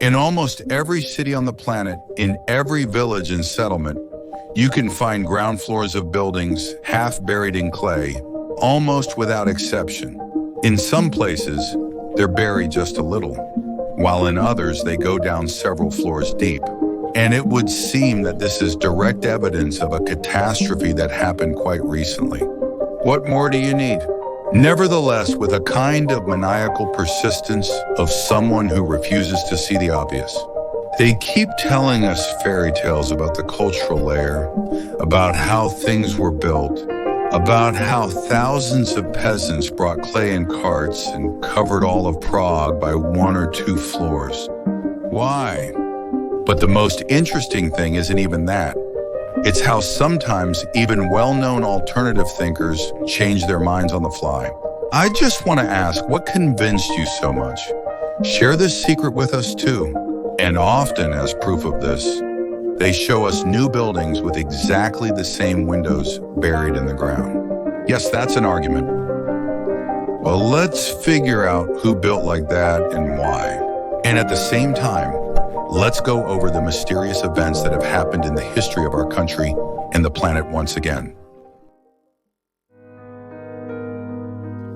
In almost every city on the planet, in every village and settlement, you can find ground floors of buildings half buried in clay, almost without exception. In some places, they're buried just a little, while in others they go down several floors deep. And it would seem that this is direct evidence of a catastrophe that happened quite recently. What more do you need? Nevertheless, with a kind of maniacal persistence of someone who refuses to see the obvious, they keep telling us fairy tales about the cultural layer, about how things were built, about how thousands of peasants brought clay in carts and covered all of Prague by 1 or 2 floors. Why? But the most interesting thing isn't even that. It's how sometimes even well-known alternative thinkers change their minds on the fly. I just want to ask, what convinced you so much? Share this secret with us too. And often, as proof of this, they show us new buildings with exactly the same windows buried in the ground. Yes, that's an argument. Well, let's figure out who built like that and why. And at the same time, let's go over the mysterious events that have happened in the history of our country and the planet once again.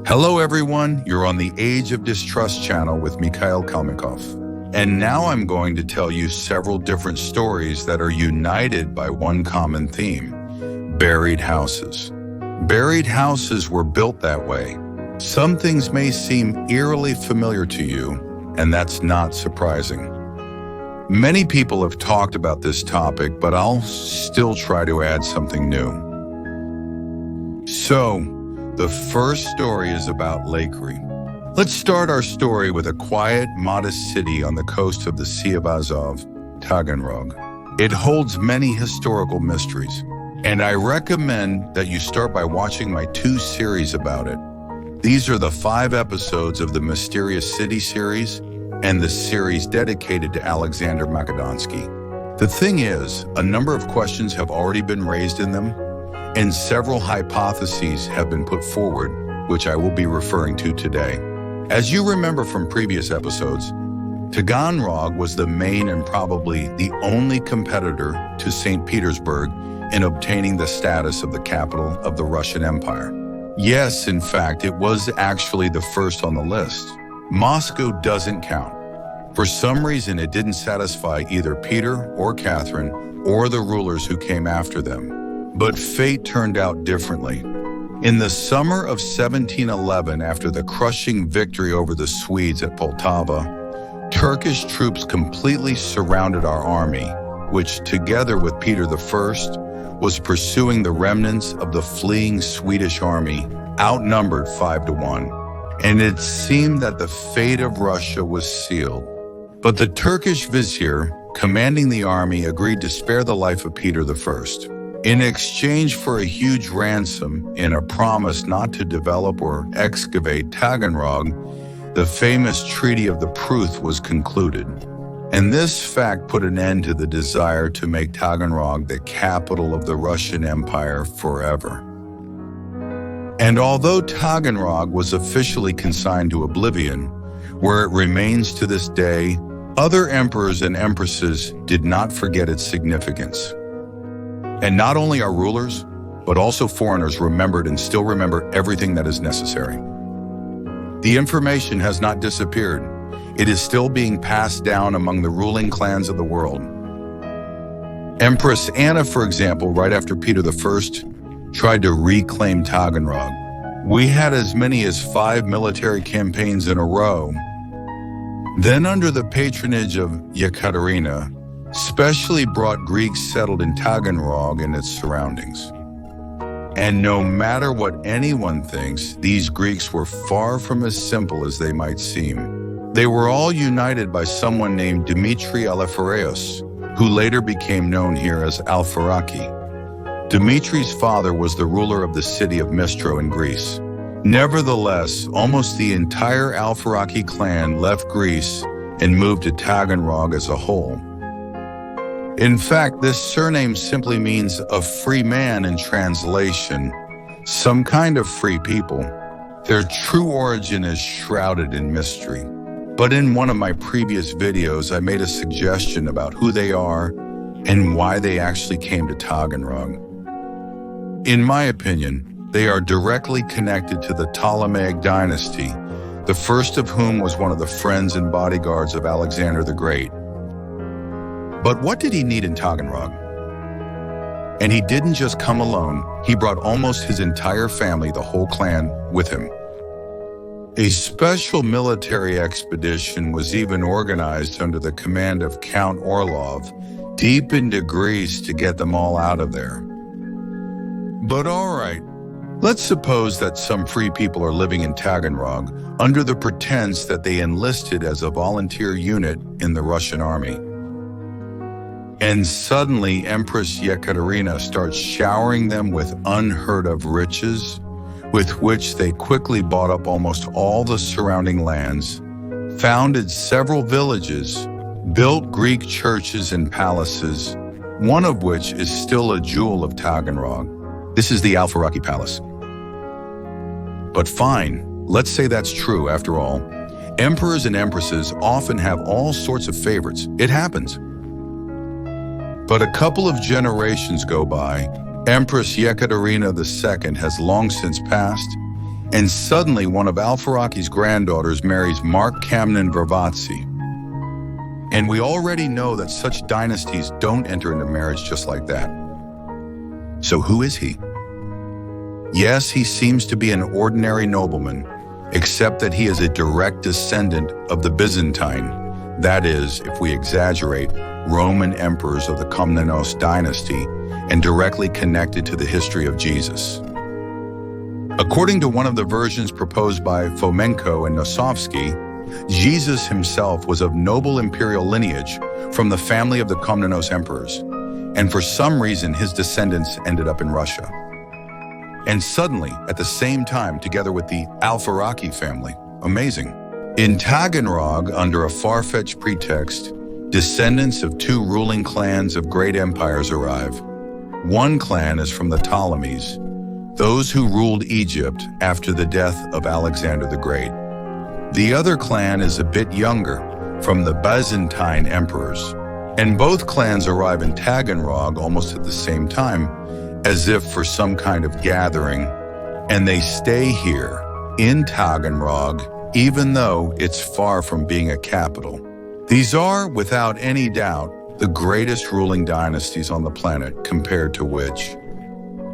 Hello everyone, you're on the Age of Distrust channel with Mikhail Kalmykov. And now I'm going to tell you several different stories that are united by one common theme: buried houses. Buried houses were built that way. Some things may seem eerily familiar to you, and that's not surprising. Many people have talked about this topic, but I'll still try to add something new. So, the first story is about Lakier. Let's start our story with a quiet, modest city on the coast of the Sea of Azov, Taganrog. It holds many historical mysteries, and I recommend that you start by watching my 2 series about it. These are the 5 episodes of the Mysterious City series and the series dedicated to Aleksandr Makedonsky. The thing is, a number of questions have already been raised in them, and several hypotheses have been put forward, which I will be referring to today. As you remember from previous episodes, Taganrog was the main and probably the only competitor to St. Petersburg in obtaining the status of the capital of the Russian Empire. Yes, in fact, it was actually the first on the list. Moscow doesn't count. For some reason, it didn't satisfy either Peter or Catherine or the rulers who came after them. But fate turned out differently. In the summer of 1711, after the crushing victory over the Swedes at Poltava, Turkish troops completely surrounded our army, which, together with Peter I, was pursuing the remnants of the fleeing Swedish army, outnumbered 5-1. And it seemed that the fate of Russia was sealed. But the Turkish vizier, commanding the army, agreed to spare the life of Peter I. In exchange for a huge ransom and a promise not to develop or excavate Taganrog, the famous Treaty of the Pruth was concluded. And this fact put an end to the desire to make Taganrog the capital of the Russian Empire forever. And although Taganrog was officially consigned to oblivion, where it remains to this day, other emperors and empresses did not forget its significance. And not only our rulers, but also foreigners remembered and still remember everything that is necessary. The information has not disappeared. It is still being passed down among the ruling clans of the world. Empress Anna, for example, right after Peter I, tried to reclaim Taganrog. We had as many as 5 military campaigns in a row. Then, under the patronage of Yekaterina, specially brought Greeks settled in Taganrog and its surroundings. And no matter what anyone thinks, these Greeks were far from as simple as they might seem. They were all united by someone named Dmitri Alefereos, who later became known here as Alfaraki. Dimitri's father was the ruler of the city of Mistro in Greece. Nevertheless, almost the entire Alfaraki clan left Greece and moved to Taganrog as a whole. In fact, this surname simply means a free man in translation, some kind of free people. Their true origin is shrouded in mystery. But in one of my previous videos, I made a suggestion about who they are and why they actually came to Taganrog. In my opinion, they are directly connected to the Ptolemaic dynasty, the first of whom was one of the friends and bodyguards of Aleksandr the Great. But what did he need in Taganrog? And he didn't just come alone, he brought almost his entire family, the whole clan, with him. A special military expedition was even organized under the command of Count Orlov, deep into Greece to get them all out of there. But all right, let's suppose that some free people are living in Taganrog under the pretense that they enlisted as a volunteer unit in the Russian army. And suddenly Empress Yekaterina starts showering them with unheard of riches, with which they quickly bought up almost all the surrounding lands, founded several villages, built Greek churches and palaces, one of which is still a jewel of Taganrog. This is the Alfaraki Palace. But fine, let's say that's true after all. Emperors and empresses often have all sorts of favorites. It happens. But a couple of generations go by, Empress Yekaterina II has long since passed, and suddenly one of Alfaraki's granddaughters marries Mark Kamnin Vervatsi. And we already know that such dynasties don't enter into marriage just like that. So who is he? Yes, he seems to be an ordinary nobleman, except that he is a direct descendant of the Byzantine, that is, if we exaggerate, Roman emperors of the Komnenos dynasty, and directly connected to the history of Jesus. According to one of the versions proposed by Fomenko and Nosovsky, Jesus himself was of noble imperial lineage from the family of the Komnenos emperors, and for some reason his descendants ended up in Russia. And suddenly, at the same time, together with the Alfaraki family, amazing. In Taganrog, under a far-fetched pretext, descendants of two ruling clans of great empires arrive. One clan is from the Ptolemies, those who ruled Egypt after the death of Alexander the Great. The other clan is a bit younger, from the Byzantine emperors. And both clans arrive in Taganrog almost at the same time, as if for some kind of gathering, and they stay here, in Taganrog, even though it's far from being a capital. These are, without any doubt, the greatest ruling dynasties on the planet, compared to which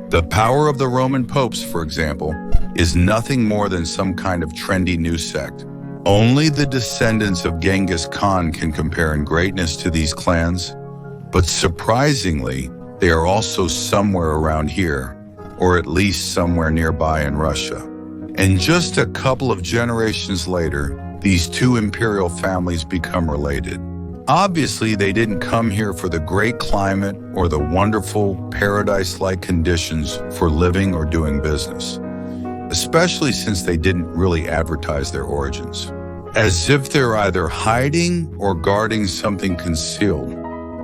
the power of the Roman popes, for example, is nothing more than some kind of trendy new sect. Only the descendants of Genghis Khan can compare in greatness to these clans, but surprisingly, they are also somewhere around here, or at least somewhere nearby in Russia. And just a couple of generations later, these two imperial families become related. Obviously, they didn't come here for the great climate or the wonderful paradise-like conditions for living or doing business, especially since they didn't really advertise their origins, as if they're either hiding or guarding something concealed.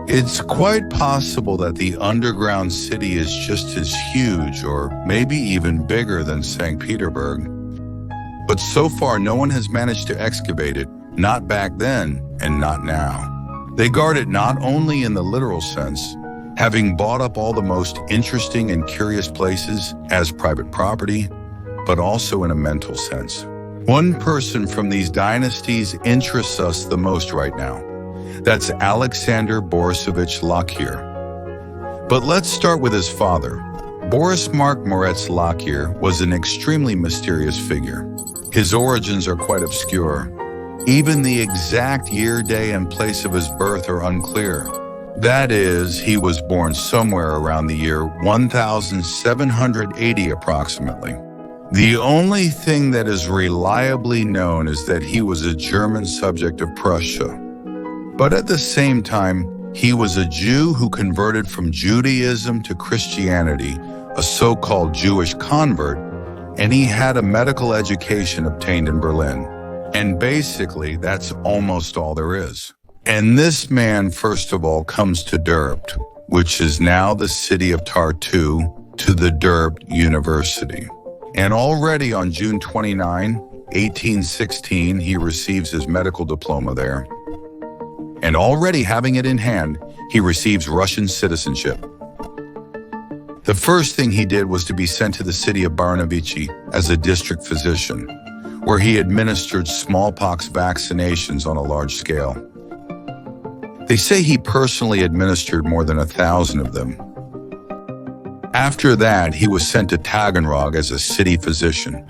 It's quite possible that the underground city is just as huge or maybe even bigger than St. Petersburg. But so far, no one has managed to excavate it, not back then and not now. They guard it not only in the literal sense, having bought up all the most interesting and curious places as private property, but also in a mental sense. One person from these dynasties interests us the most right now. That's Aleksandr Borisovich Lakier. But let's start with his father. Boris Mark Moritz Lakier was an extremely mysterious figure. His origins are quite obscure. Even the exact year, day, and place of his birth are unclear. That is, he was born somewhere around the year 1780 approximately. The only thing that is reliably known is that he was a German subject of Prussia. But at the same time, he was a Jew who converted from Judaism to Christianity, a so-called Jewish convert, and he had a medical education obtained in Berlin. And basically, that's almost all there is. And this man, first of all, comes to Derbt, which is now the city of Tartu, to the Derbt University. And already on June 29, 1816, he receives his medical diploma there. And already having it in hand, he receives Russian citizenship. The first thing he did was to be sent to the city of Borisovich as a district physician, where he administered smallpox vaccinations on a large scale. They say he personally administered more than 1,000 of them. After that, he was sent to Taganrog as a city physician.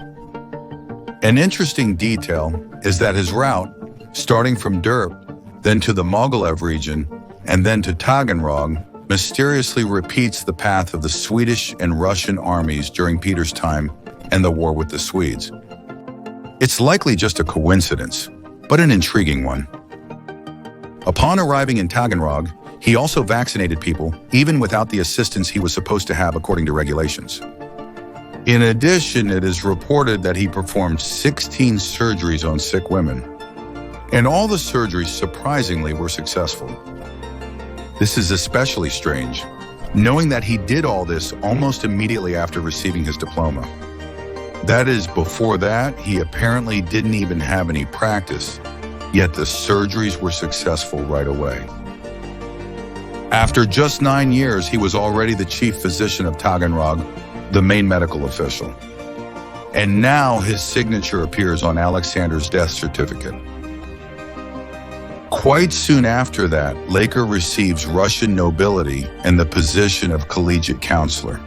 An interesting detail is that his route, starting from Derp, then to the Mogilev region, and then to Taganrog, mysteriously repeats the path of the Swedish and Russian armies during Peter's time and the war with the Swedes. It's likely just a coincidence, but an intriguing one. Upon arriving in Taganrog, he also vaccinated people, even without the assistance he was supposed to have according to regulations. In addition, it is reported that he performed 16 surgeries on sick women, and all the surgeries surprisingly were successful. This is especially strange, knowing that he did all this almost immediately after receiving his diploma. That is, before that, he apparently didn't even have any practice, yet the surgeries were successful right away. After just 9 years, he was already the chief physician of Taganrog, the main medical official. And now his signature appears on Aleksandr's death certificate. Quite soon after that, Lakier receives Russian nobility and the position of collegiate counselor.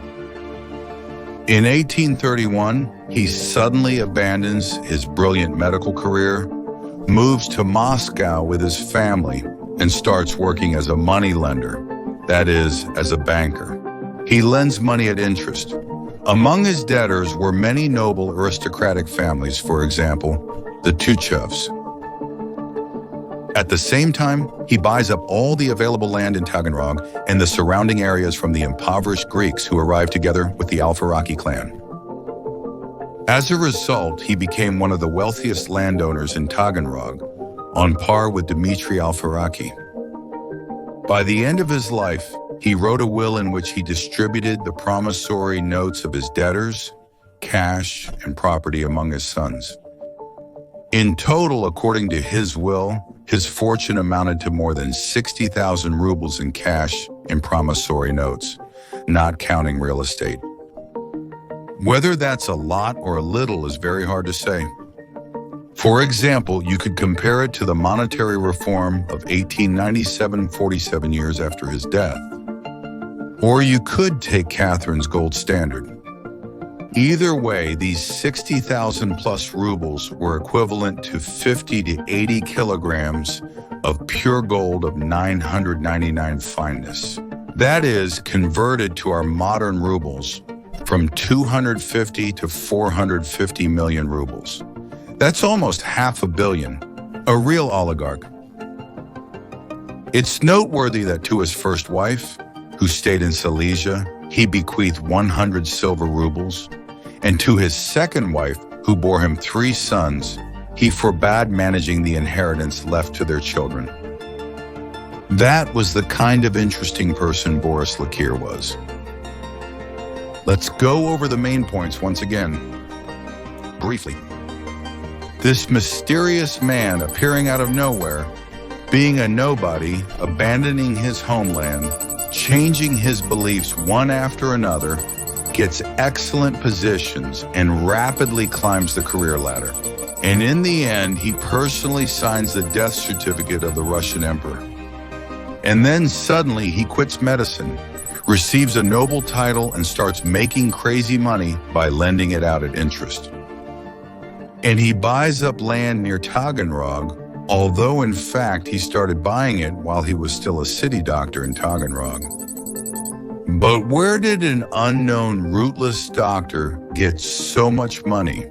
In 1831, he suddenly abandons his brilliant medical career, moves to Moscow with his family, and starts working as a moneylender, that is, as a banker. He lends money at interest. Among his debtors were many noble aristocratic families, for example, the Tuchevs. At the same time, he buys up all the available land in Taganrog and the surrounding areas from the impoverished Greeks who arrived together with the Alfaraki clan. As a result, he became one of the wealthiest landowners in Taganrog, on par with Dmitry Alfaraki. By the end of his life, he wrote a will in which he distributed the promissory notes of his debtors, cash, and property among his sons. In total, according to his will, his fortune amounted to more than 60,000 rubles in cash and promissory notes, not counting real estate. Whether that's a lot or a little is very hard to say. For example, you could compare it to the monetary reform of 1897, 47 years after his death. Or you could take Catherine's gold standard. Either way, these 60,000 plus rubles were equivalent to 50 to 80 kilograms of pure gold of 999 fineness. That is, converted to our modern rubles, from 250 to 450 million rubles. That's almost $500 million, a real oligarch. It's noteworthy that to his first wife, who stayed in Silesia, he bequeathed 100 silver rubles, and to his second wife, who bore him 3 sons, he forbade managing the inheritance left to their children. That was the kind of interesting person Boris Lakier was. Let's go over the main points once again, briefly. This mysterious man appearing out of nowhere, being a nobody, abandoning his homeland, changing his beliefs one after another, gets excellent positions and rapidly climbs the career ladder. And in the end, he personally signs the death certificate of the Russian emperor. And then suddenly he quits medicine, receives a noble title, and starts making crazy money by lending it out at interest. And he buys up land near Taganrog, although in fact he started buying it while he was still a city doctor in Taganrog. But where did an unknown, rootless doctor get so much money?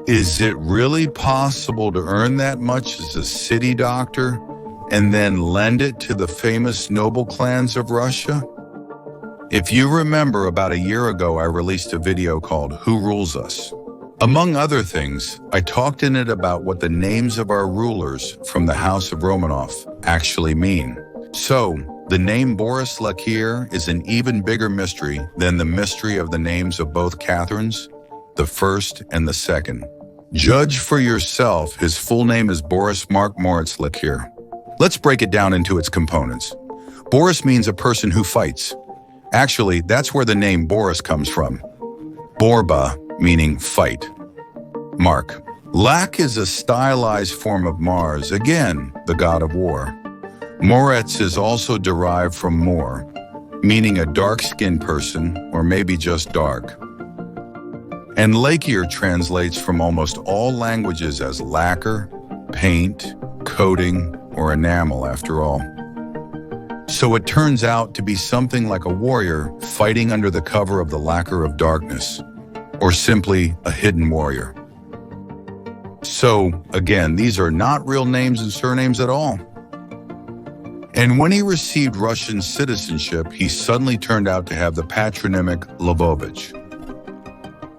Is it really possible to earn that much as a city doctor and then lend it to the famous noble clans of Russia? If you remember, about a year ago, I released a video called Who Rules Us? Among other things, I talked in it about what the names of our rulers from the House of Romanov actually mean. So, the name Boris Lakier is an even bigger mystery than the mystery of the names of both Catherines, the first and the second. Judge for yourself. His full name is Boris Mark Moritz Lakier. Let's break it down into its components. Boris means a person who fights. Actually, that's where the name Boris comes from. Borba, meaning fight. Mark. Lak is a stylized form of Mars, again, the god of war. Moritz is also derived from Mor, meaning a dark-skinned person, or maybe just dark. And Lakier translates from almost all languages as lacquer, paint, coating, or enamel, after all. So it turns out to be something like a warrior fighting under the cover of the lacquer of darkness, or simply a hidden warrior. So, again, these are not real names and surnames at all. And when he received Russian citizenship, he suddenly turned out to have the patronymic Lvovich.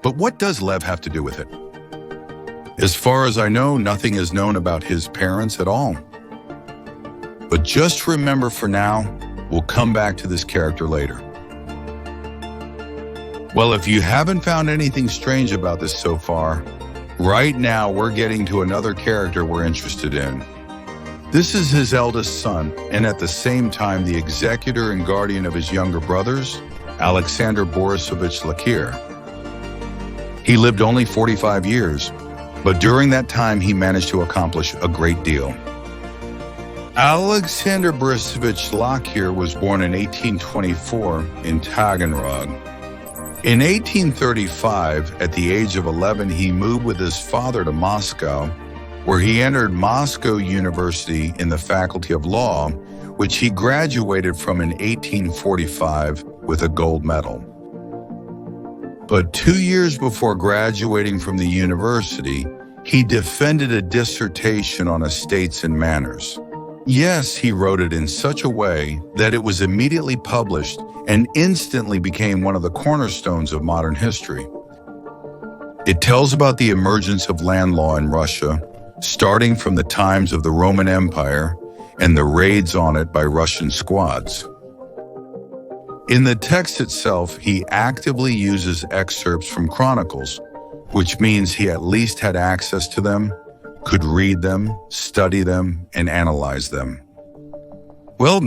But what does Lev have to do with it? As far as I know, nothing is known about his parents at all. But just remember for now, we'll come back to this character later. Well, if you haven't found anything strange about this so far, right now we're getting to another character we're interested in. This is his eldest son, and at the same time the executor and guardian of his younger brothers, Aleksandr Borisovich Lakier. He lived only 45 years, but during that time he managed to accomplish a great deal. Aleksandr Borisovich Lakier was born in 1824 in Taganrog. In 1835, at the age of 11, he moved with his father to Moscow, where he entered Moscow University in the Faculty of Law, which he graduated from in 1845 with a gold medal. But 2 years before graduating from the university, he defended a dissertation on estates and manors. Yes, he wrote it in such a way that it was immediately published and instantly became one of the cornerstones of modern history. It tells about the emergence of land law in Russia, starting from the times of the Roman Empire and the raids on it by Russian squads. In the text itself, he actively uses excerpts from chronicles, which means he at least had access to them, could read them, study them, and analyze them. Well,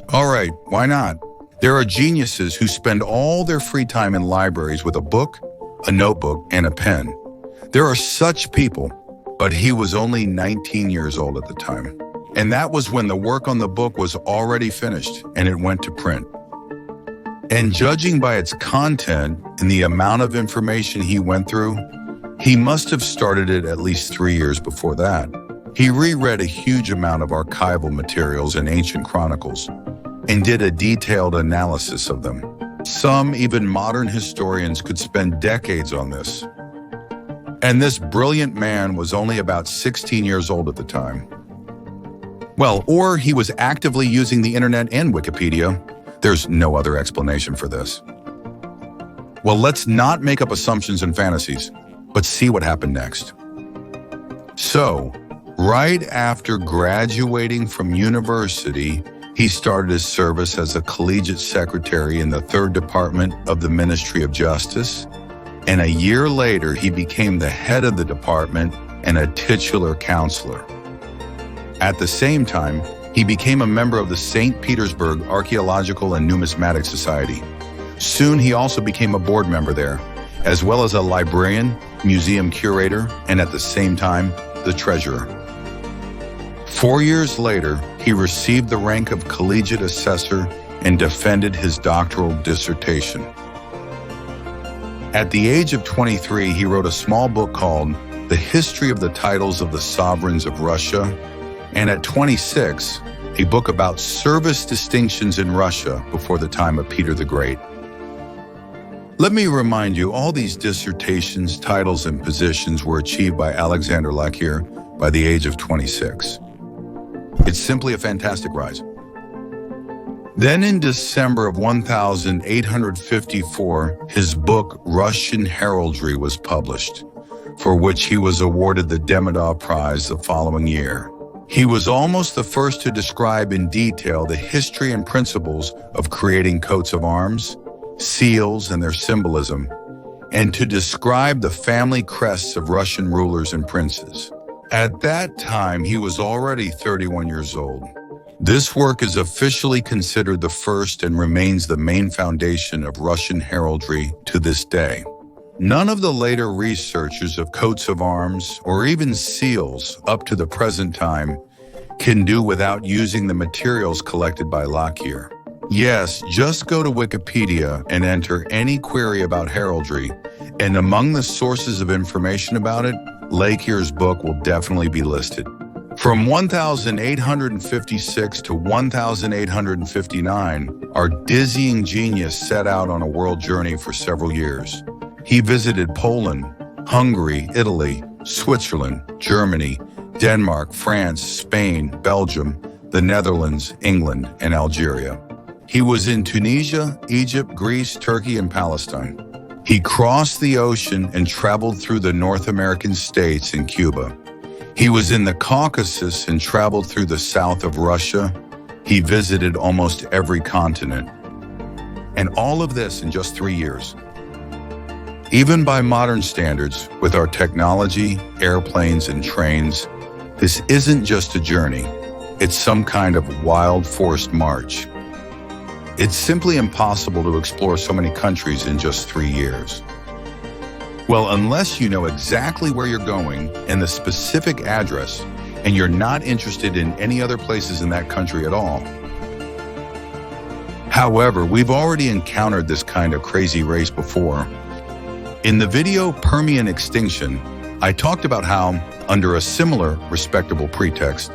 all right, why not? There are geniuses who spend all their free time in libraries with a book, a notebook, and a pen. There are such people, but he was only 19 years old at the time. And that was when the work on the book was already finished and it went to print. And judging by its content and the amount of information he went through, he must have started it at least 3 years before that. He reread a huge amount of archival materials and ancient chronicles and did a detailed analysis of them. Some, even modern historians, could spend decades on this. And this brilliant man was only about 16 years old at the time. Well, or he was actively using the internet and Wikipedia. There's no other explanation for this. Well, let's not make up assumptions and fantasies, but see what happened next. So, right after graduating from university, he started his service as a collegiate secretary in the 3rd Department of the Ministry of Justice, and a year later he became the head of the department and a titular counselor. At the same time, he became a member of the St. Petersburg Archaeological and Numismatic Society. Soon he also became a board member there, as well as a librarian, museum curator, and at the same time, the treasurer. 4 years later, he received the rank of collegiate assessor and defended his doctoral dissertation. At the age of 23, he wrote a small book called The History of the Titles of the Sovereigns of Russia, and at 26, a book about service distinctions in Russia before the time of Peter the Great. Let me remind you, all these dissertations, titles, and positions were achieved by Aleksandr Lakier by the age of 26. It's simply a fantastic rise. Then in December of 1854, his book Russian Heraldry was published, for which he was awarded the Demidov Prize the following year. He was almost the first to describe in detail the history and principles of creating coats of arms, seals and their symbolism, and to describe the family crests of Russian rulers and princes. At that time, he was already 31 years old. This work is officially considered the first and remains the main foundation of Russian heraldry to this day. None of the later researchers of coats of arms or even seals up to the present time can do without using the materials collected by Lakier. Yes, just go to Wikipedia and enter any query about heraldry, and among the sources of information about it, Lakier's book will definitely be listed. From 1856 to 1859, our dizzying genius set out on a world journey for several years. He visited Poland, Hungary, Italy, Switzerland, Germany, Denmark, France, Spain, Belgium, the Netherlands, England, and Algeria. He was in Tunisia, Egypt, Greece, Turkey, and Palestine. He crossed the ocean and traveled through the North American states and Cuba. He was in the Caucasus and traveled through the south of Russia. He visited almost every continent. And all of this in just 3 years. Even by modern standards, with our technology, airplanes, and trains, this isn't just a journey. It's some kind of wild forced march. It's simply impossible to explore so many countries in just 3 years. Well, unless you know exactly where you're going and the specific address, and you're not interested in any other places in that country at all. However, we've already encountered this kind of crazy race before. In the video Permian Extinction, I talked about how, under a similar respectable pretext,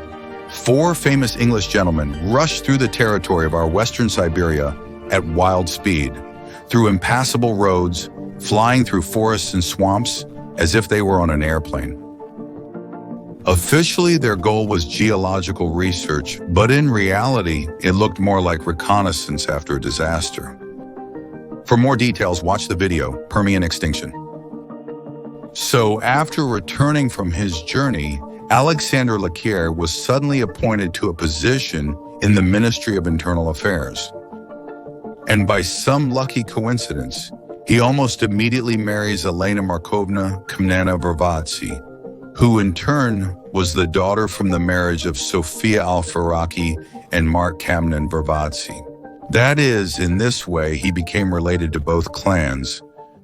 4 famous English gentlemen rushed through the territory of our western Siberia at wild speed, through impassable roads, flying through forests and swamps as if they were on an airplane. Officially, their goal was geological research, but in reality, it looked more like reconnaissance after a disaster. For more details, watch the video, Permian Extinction. So, after returning from his journey, Aleksandr Lakier was suddenly appointed to a position in the Ministry of Internal Affairs. And by some lucky coincidence, he almost immediately marries Elena Markovna Kamnena-Vervatsy, who in turn was the daughter from the marriage of Sofia Alfaraki and Mark Kamnen-Vervatsy. That is, in this way, he became related to both clans,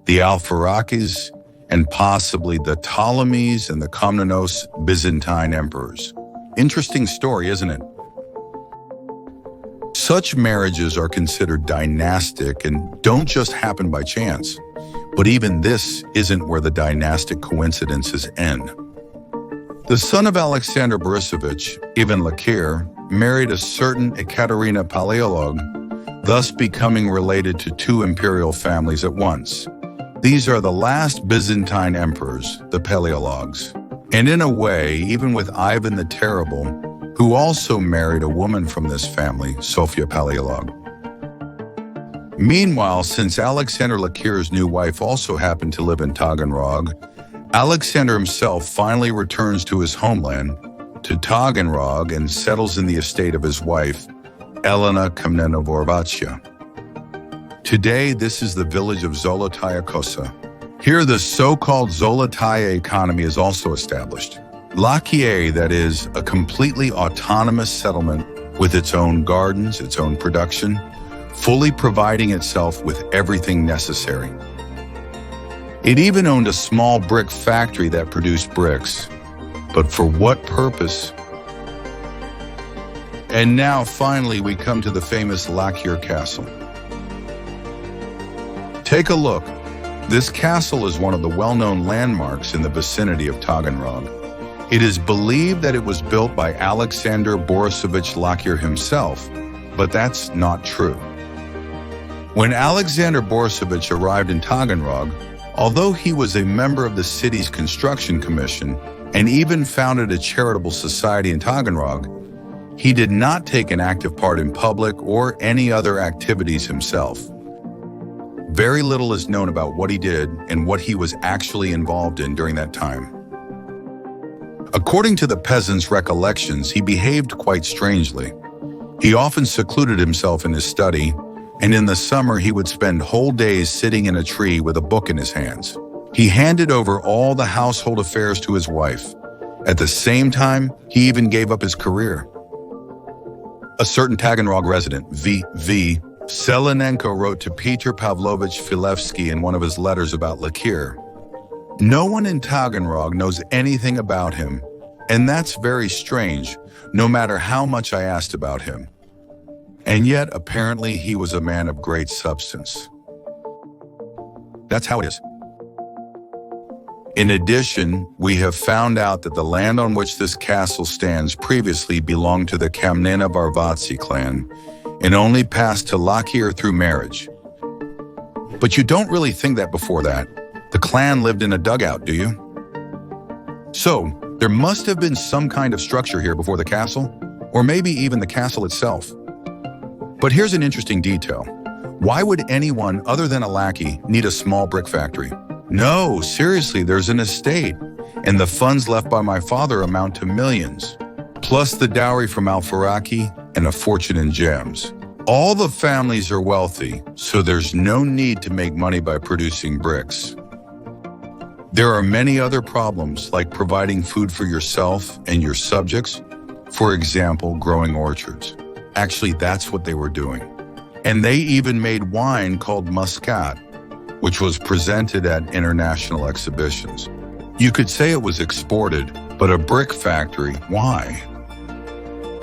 the Alfarakis and possibly the Ptolemies and the Komnenos Byzantine emperors. Interesting story, isn't it? Such marriages are considered dynastic and don't just happen by chance. But even this isn't where the dynastic coincidences end. The son of Aleksandr Borisovich, Ivan Lakier, married a certain Ekaterina Paleolog, thus becoming related to 2 imperial families at once. These are the last Byzantine emperors, the Paleologs. And in a way, even with Ivan the Terrible, who also married a woman from this family, Sofia Paleolog. Meanwhile, since Aleksandr Lakier's new wife also happened to live in Taganrog, Aleksandr himself finally returns to his homeland, to Taganrog, and settles in the estate of his wife, Elena Kamnena-Vervatsy. Today, this is the village of Zolotaya Kosa. Here, the so-called Zolotaya economy is also established. Lakier, that is, a completely autonomous settlement with its own gardens, its own production, fully providing itself with everything necessary. It even owned a small brick factory that produced bricks. But for what purpose? And now, finally, we come to the famous Lakier Castle. Take a look. This castle is one of the well-known landmarks in the vicinity of Taganrog. It is believed that it was built by Aleksandr Borisovich Lakier himself, but that's not true. When Aleksandr Borisovich arrived in Taganrog, although he was a member of the city's construction commission and even founded a charitable society in Taganrog, he did not take an active part in public or any other activities himself. Very little is known about what he did and what he was actually involved in during that time. According to the peasants' recollections, he behaved quite strangely. He often secluded himself in his study and in the summer he would spend whole days sitting in a tree with a book in his hands. He handed over all the household affairs to his wife. At the same time, he even gave up his career. A certain Taganrog resident, V. Selenenko, wrote to Peter Pavlovich Filevsky in one of his letters about Lakier. No one in Taganrog knows anything about him, and that's very strange, no matter how much I asked about him. And yet, apparently, he was a man of great substance. That's how it is. In addition, we have found out that the land on which this castle stands previously belonged to the Kamnena Varvatsi clan and only passed to Lakier through marriage. But you don't really think that before that. The clan lived in a dugout, do you? So, there must have been some kind of structure here before the castle, or maybe even the castle itself. But here's an interesting detail. Why would anyone other than a lackey need a small brick factory? No, seriously, there's an estate, and the funds left by my father amount to millions, plus the dowry from Alfaraki and a fortune in gems. All the families are wealthy, so there's no need to make money by producing bricks. There are many other problems, like providing food for yourself and your subjects, for example, growing orchards. Actually, that's what they were doing. And they even made wine called Muscat, which was presented at international exhibitions. You could say it was exported, but a brick factory, why?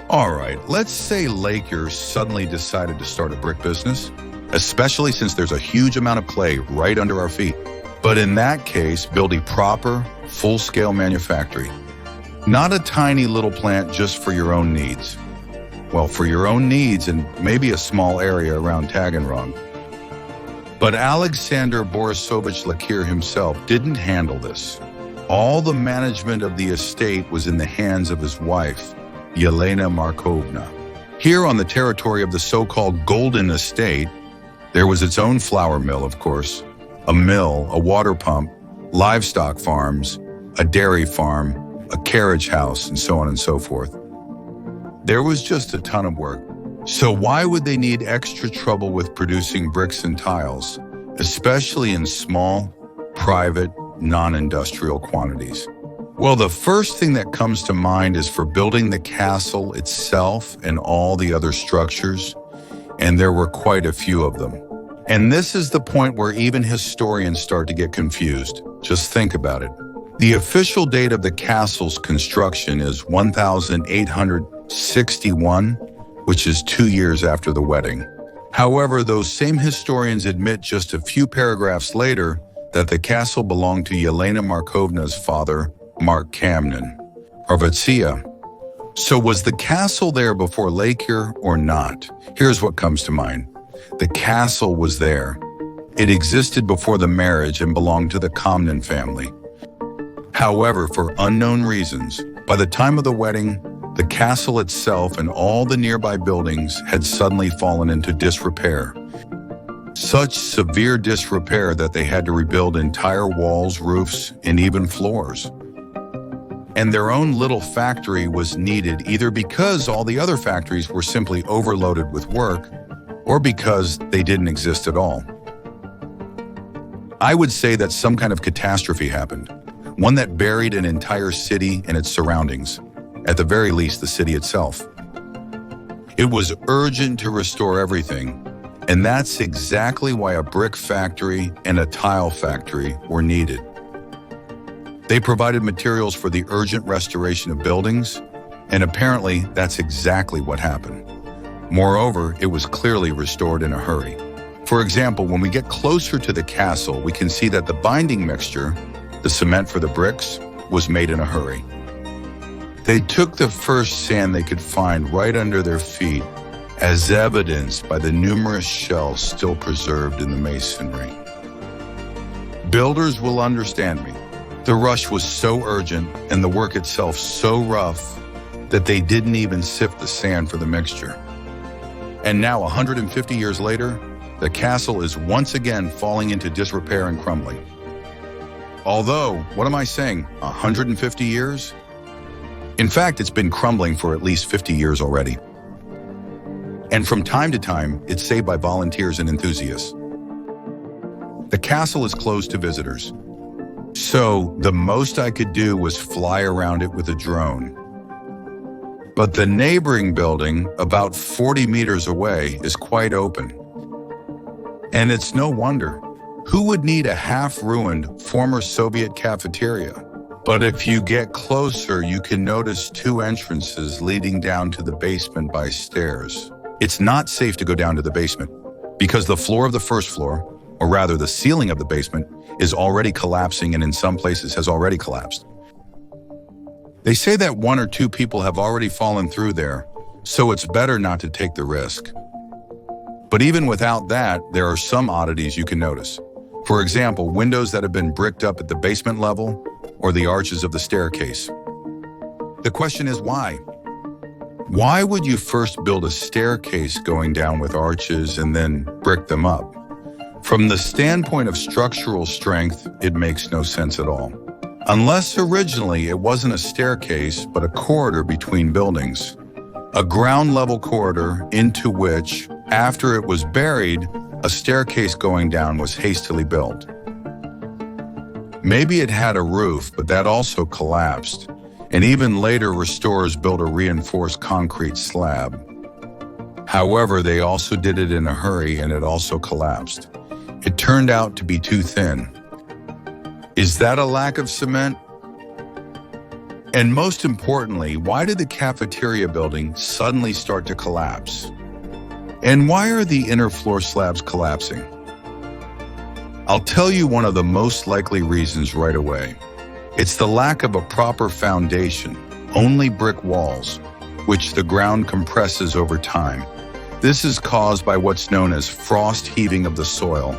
All right, let's say Lakier suddenly decided to start a brick business, especially since there's a huge amount of clay right under our feet. But in that case, build a proper, full-scale manufactory. Not a tiny little plant just for your own needs. Well, for your own needs and maybe a small area around Taganrog. But Aleksandr Borisovich Lakier himself didn't handle this. All the management of the estate was in the hands of his wife, Yelena Markovna. Here on the territory of the so-called Golden Estate, there was its own flour mill, of course, a mill, a water pump, livestock farms, a dairy farm, a carriage house, and so on and so forth. There was just a ton of work. So why would they need extra trouble with producing bricks and tiles, especially in small, private, non-industrial quantities? Well, the first thing that comes to mind is for building the castle itself and all the other structures, and there were quite a few of them. And this is the point where even historians start to get confused. Just think about it. The official date of the castle's construction is 1861, which is 2 years after the wedding. However, those same historians admit just a few paragraphs later that the castle belonged to Yelena Markovna's father, Mark Kamnin, Varvatsia. So was the castle there before Lakier or not? Here's what comes to mind. The castle was there. It existed before the marriage and belonged to the Kamnin family. However, for unknown reasons, by the time of the wedding, the castle itself and all the nearby buildings had suddenly fallen into disrepair. Such severe disrepair that they had to rebuild entire walls, roofs, and even floors. And their own little factory was needed either because all the other factories were simply overloaded with work or because they didn't exist at all. I would say that some kind of catastrophe happened, one that buried an entire city and its surroundings. At the very least, the city itself. It was urgent to restore everything, and that's exactly why a brick factory and a tile factory were needed. They provided materials for the urgent restoration of buildings, and apparently that's exactly what happened. Moreover, it was clearly restored in a hurry. For example, when we get closer to the castle, we can see that the binding mixture, the cement for the bricks, was made in a hurry. They took the first sand they could find right under their feet, as evidenced by the numerous shells still preserved in the masonry. Builders will understand me. The rush was so urgent and the work itself so rough that they didn't even sift the sand for the mixture. And now, 150 years later, the castle is once again falling into disrepair and crumbling. Although, what am I saying, 150 years? In fact, it's been crumbling for at least 50 years already. And from time to time, it's saved by volunteers and enthusiasts. The castle is closed to visitors, so the most I could do was fly around it with a drone. But the neighboring building, about 40 meters away, is quite open. And it's no wonder. Who would need a half-ruined former Soviet cafeteria? But if you get closer, you can notice two entrances leading down to the basement by stairs. It's not safe to go down to the basement because the floor of the first floor, or rather the ceiling of the basement, is already collapsing and in some places has already collapsed. They say that one or two people have already fallen through there, so it's better not to take the risk. But even without that, there are some oddities you can notice. For example, windows that have been bricked up at the basement level or the arches of the staircase. The question is why? Why would you first build a staircase going down with arches and then brick them up? From the standpoint of structural strength, it makes no sense at all. Unless originally it wasn't a staircase, but a corridor between buildings. A ground-level corridor into which, after it was buried, a staircase going down was hastily built. Maybe it had a roof, but that also collapsed, and even later restorers built a reinforced concrete slab. However, they also did it in a hurry and it also collapsed. It turned out to be too thin. Is that a lack of cement? And most importantly, why did the cafeteria building suddenly start to collapse? And why are the inner floor slabs collapsing? I'll tell you one of the most likely reasons right away. It's the lack of a proper foundation, only brick walls, which the ground compresses over time. This is caused by what's known as frost heaving of the soil.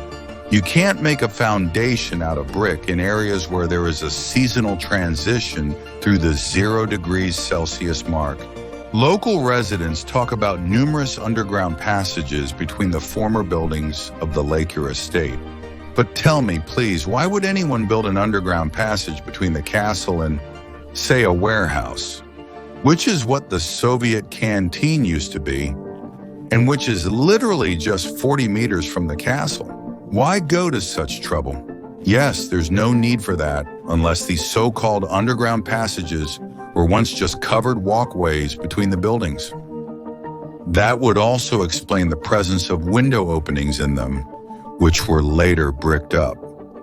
You can't make a foundation out of brick in areas where there is a seasonal transition through the 0 degrees Celsius mark. Local residents talk about numerous underground passages between the former buildings of the Lakier estate. But tell me, please, why would anyone build an underground passage between the castle and, say, a warehouse? Which is what the Soviet canteen used to be, and which is literally just 40 meters from the castle. Why go to such trouble? Yes, there's no need for that unless these so-called underground passages were once just covered walkways between the buildings. That would also explain the presence of window openings in them, which were later bricked up.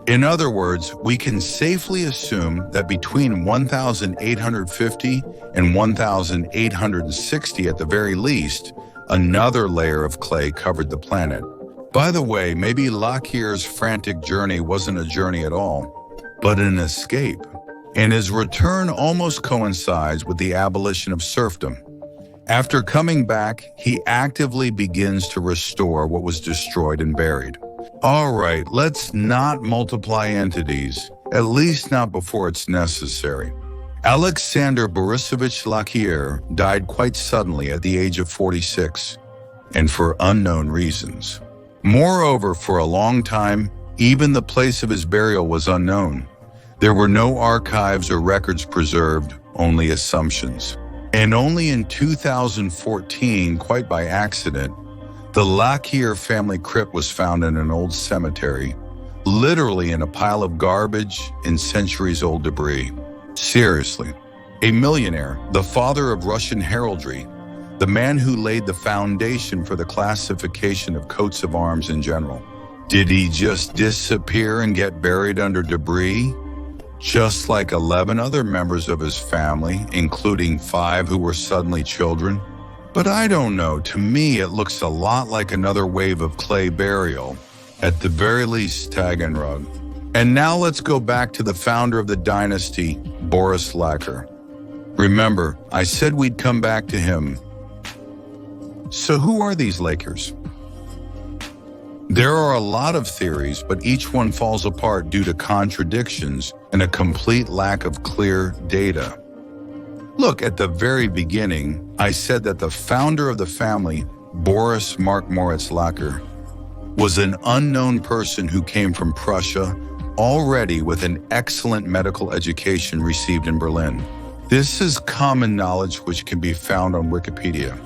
In other words, we can safely assume that between 1,850 and 1,860 at the very least, another layer of clay covered the planet. By the way, maybe Lakier's frantic journey wasn't a journey at all, but an escape. And his return almost coincides with the abolition of serfdom. After coming back, he actively begins to restore what was destroyed and buried. All right, let's not multiply entities, at least not before it's necessary. Aleksandr Borisovich Lakier died quite suddenly at the age of 46, and for unknown reasons. Moreover, for a long time, even the place of his burial was unknown. There were no archives or records preserved, only assumptions. And only in 2014, quite by accident, the Lakier family crypt was found in an old cemetery, literally in a pile of garbage and centuries-old debris. Seriously, a millionaire, the father of Russian heraldry, the man who laid the foundation for the classification of coats of arms in general. Did he just disappear and get buried under debris? Just like 11 other members of his family, including 5 who were suddenly children? But I don't know, to me it looks a lot like another wave of clay burial, at the very least Taganrog. And now let's go back to the founder of the dynasty, Boris Lakier. Remember, I said we'd come back to him. So who are these Lakiers? There are a lot of theories, but each one falls apart due to contradictions and a complete lack of clear data. Look, at the very beginning, I said that the founder of the family, Boris Moritz Lakier, was an unknown person who came from Prussia, already with an excellent medical education received in Berlin. This is common knowledge which can be found on Wikipedia.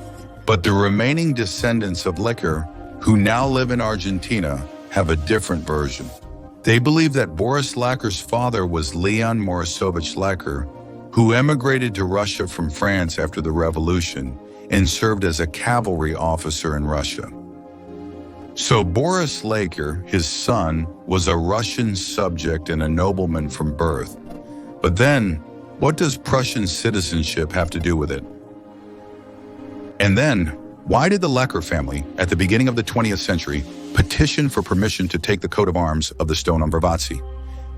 But the remaining descendants of Lakier, who now live in Argentina, have a different version. They believe that Boris Lakier's father was Leon Borisovich Lakier, who emigrated to Russia from France after the revolution and served as a cavalry officer in Russia. So Boris Lakier, his son, was a Russian subject and a nobleman from birth. But then, what does Prussian citizenship have to do with it? And then, why did the Lakier family, at the beginning of the 20th century, petition for permission to take the coat of arms of the Stone Umbervatsi?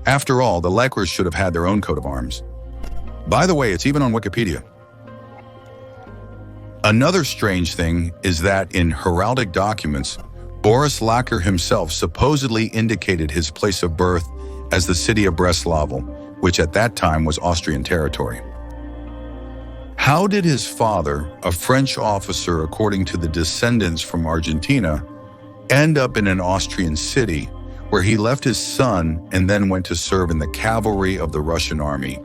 After all, the Lakiers should have had their own coat of arms. By the way, it's even on Wikipedia. Another strange thing is that in heraldic documents, Boris Lakier himself supposedly indicated his place of birth as the city of Breslau, which at that time was Austrian territory. How did his father, a French officer according to the descendants from Argentina, end up in an Austrian city where he left his son and then went to serve in the cavalry of the Russian army?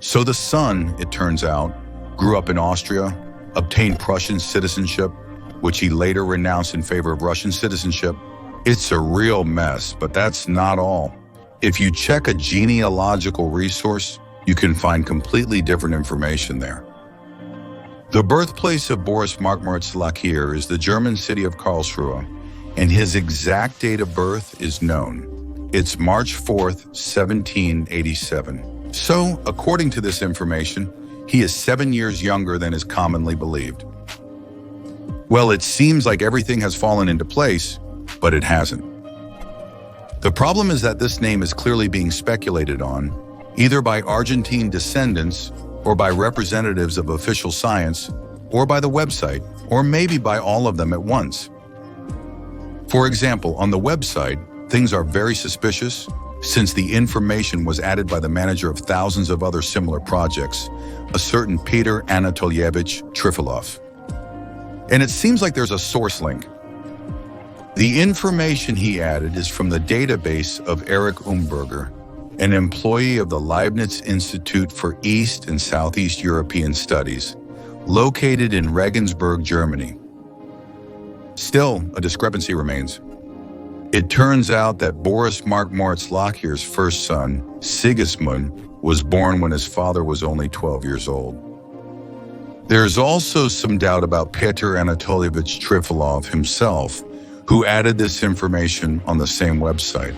So the son, it turns out, grew up in Austria, obtained Prussian citizenship, which he later renounced in favor of Russian citizenship. It's a real mess, but that's not all. If you check a genealogical resource, you can find completely different information there. The birthplace of Boris Markmoritz Lakier is the German city of Karlsruhe, and his exact date of birth is known. It's March 4th, 1787. So, according to this information, he is 7 years younger than is commonly believed. Well, it seems like everything has fallen into place, but it hasn't. The problem is that this name is clearly being speculated on, either by Argentine descendants, or by representatives of official science, or by the website, or maybe by all of them at once. For example, on the website, things are very suspicious, since the information was added by the manager of thousands of other similar projects, a certain Peter Anatolyevich Trifilov. And it seems like there's a source link. The information he added is from the database of Erich Umberger, an employee of the Leibniz Institute for East and Southeast European Studies, located in Regensburg, Germany. Still, a discrepancy remains. It turns out that Boris Markmoritz Lakier's first son, Sigismund, was born when his father was only 12 years old. There's also some doubt about Peter Anatolyevich Trifilov himself, who added this information on the same website.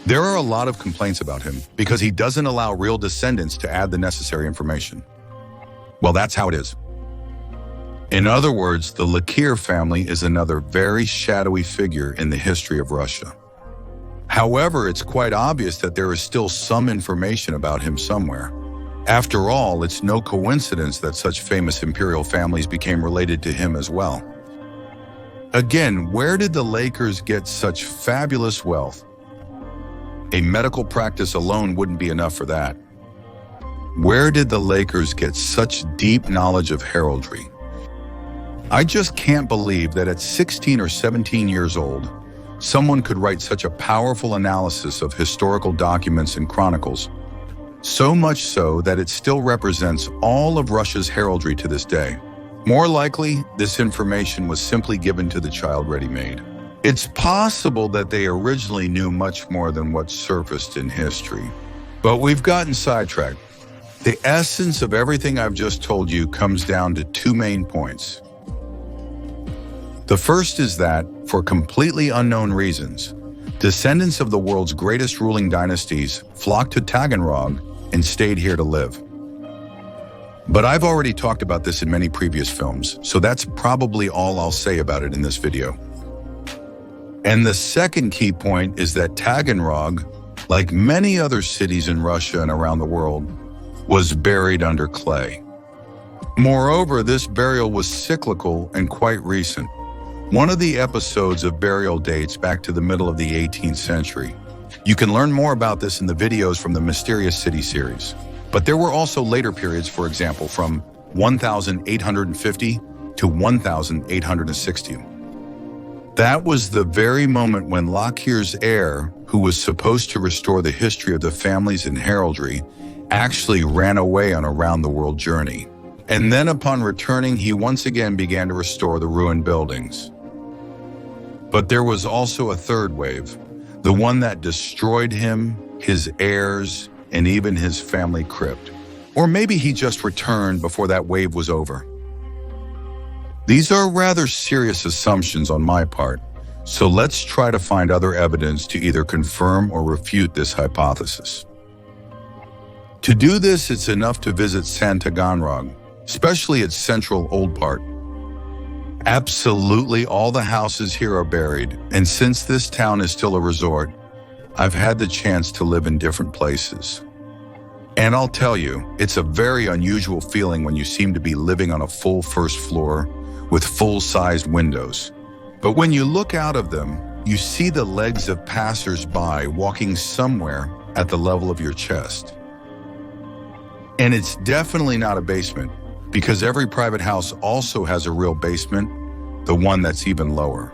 There are a lot of complaints about him because he doesn't allow real descendants to add the necessary information. Well, that's how it is. In other words, the Lakier family is another very shadowy figure in the history of Russia. However, it's quite obvious that there is still some information about him somewhere. After all, it's no coincidence that such famous imperial families became related to him as well. Again, where did the Lakiers get such fabulous wealth? A medical practice alone wouldn't be enough for that. Where did the Lakiers get such deep knowledge of heraldry? I just can't believe that at 16 or 17 years old, someone could write such a powerful analysis of historical documents and chronicles, so much so that it still represents all of Russia's heraldry to this day. More likely, this information was simply given to the child ready-made. It's possible that they originally knew much more than what surfaced in history. But we've gotten sidetracked. The essence of everything I've just told you comes down to two main points. The first is that, for completely unknown reasons, descendants of the world's greatest ruling dynasties flocked to Taganrog and stayed here to live. But I've already talked about this in many previous films, so that's probably all I'll say about it in this video. And the second key point is that Taganrog, like many other cities in Russia and around the world, was buried under clay. Moreover, this burial was cyclical and quite recent. One of the episodes of burial dates back to the middle of the 18th century. You can learn more about this in the videos from the Mysterious City series. But there were also later periods, for example, from 1850 to 1860. That was the very moment when Lakier's heir, who was supposed to restore the history of the families in heraldry, actually ran away on a round-the-world journey. And then upon returning, he once again began to restore the ruined buildings. But there was also a third wave, the one that destroyed him, his heirs, and even his family crypt. Or maybe he just returned before that wave was over. These are rather serious assumptions on my part, so let's try to find other evidence to either confirm or refute this hypothesis. To do this, it's enough to visit Taganrog, especially its central old part. Absolutely all the houses here are buried, and since this town is still a resort, I've had the chance to live in different places. And I'll tell you, it's a very unusual feeling when you seem to be living on a full first floor with full-sized windows. But when you look out of them, you see the legs of passers-by walking somewhere at the level of your chest. And it's definitely not a basement, because every private house also has a real basement, the one that's even lower.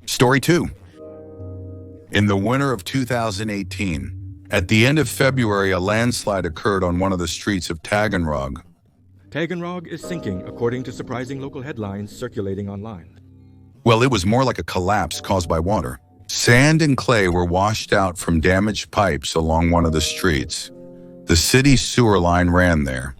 Story 2. In the winter of 2018, at the end of February, a landslide occurred on one of the streets of Taganrog. Taganrog is sinking, according to surprising local headlines circulating online. Well, it was more like a collapse caused by water. Sand and clay were washed out from damaged pipes along one of the streets. The city sewer line ran there.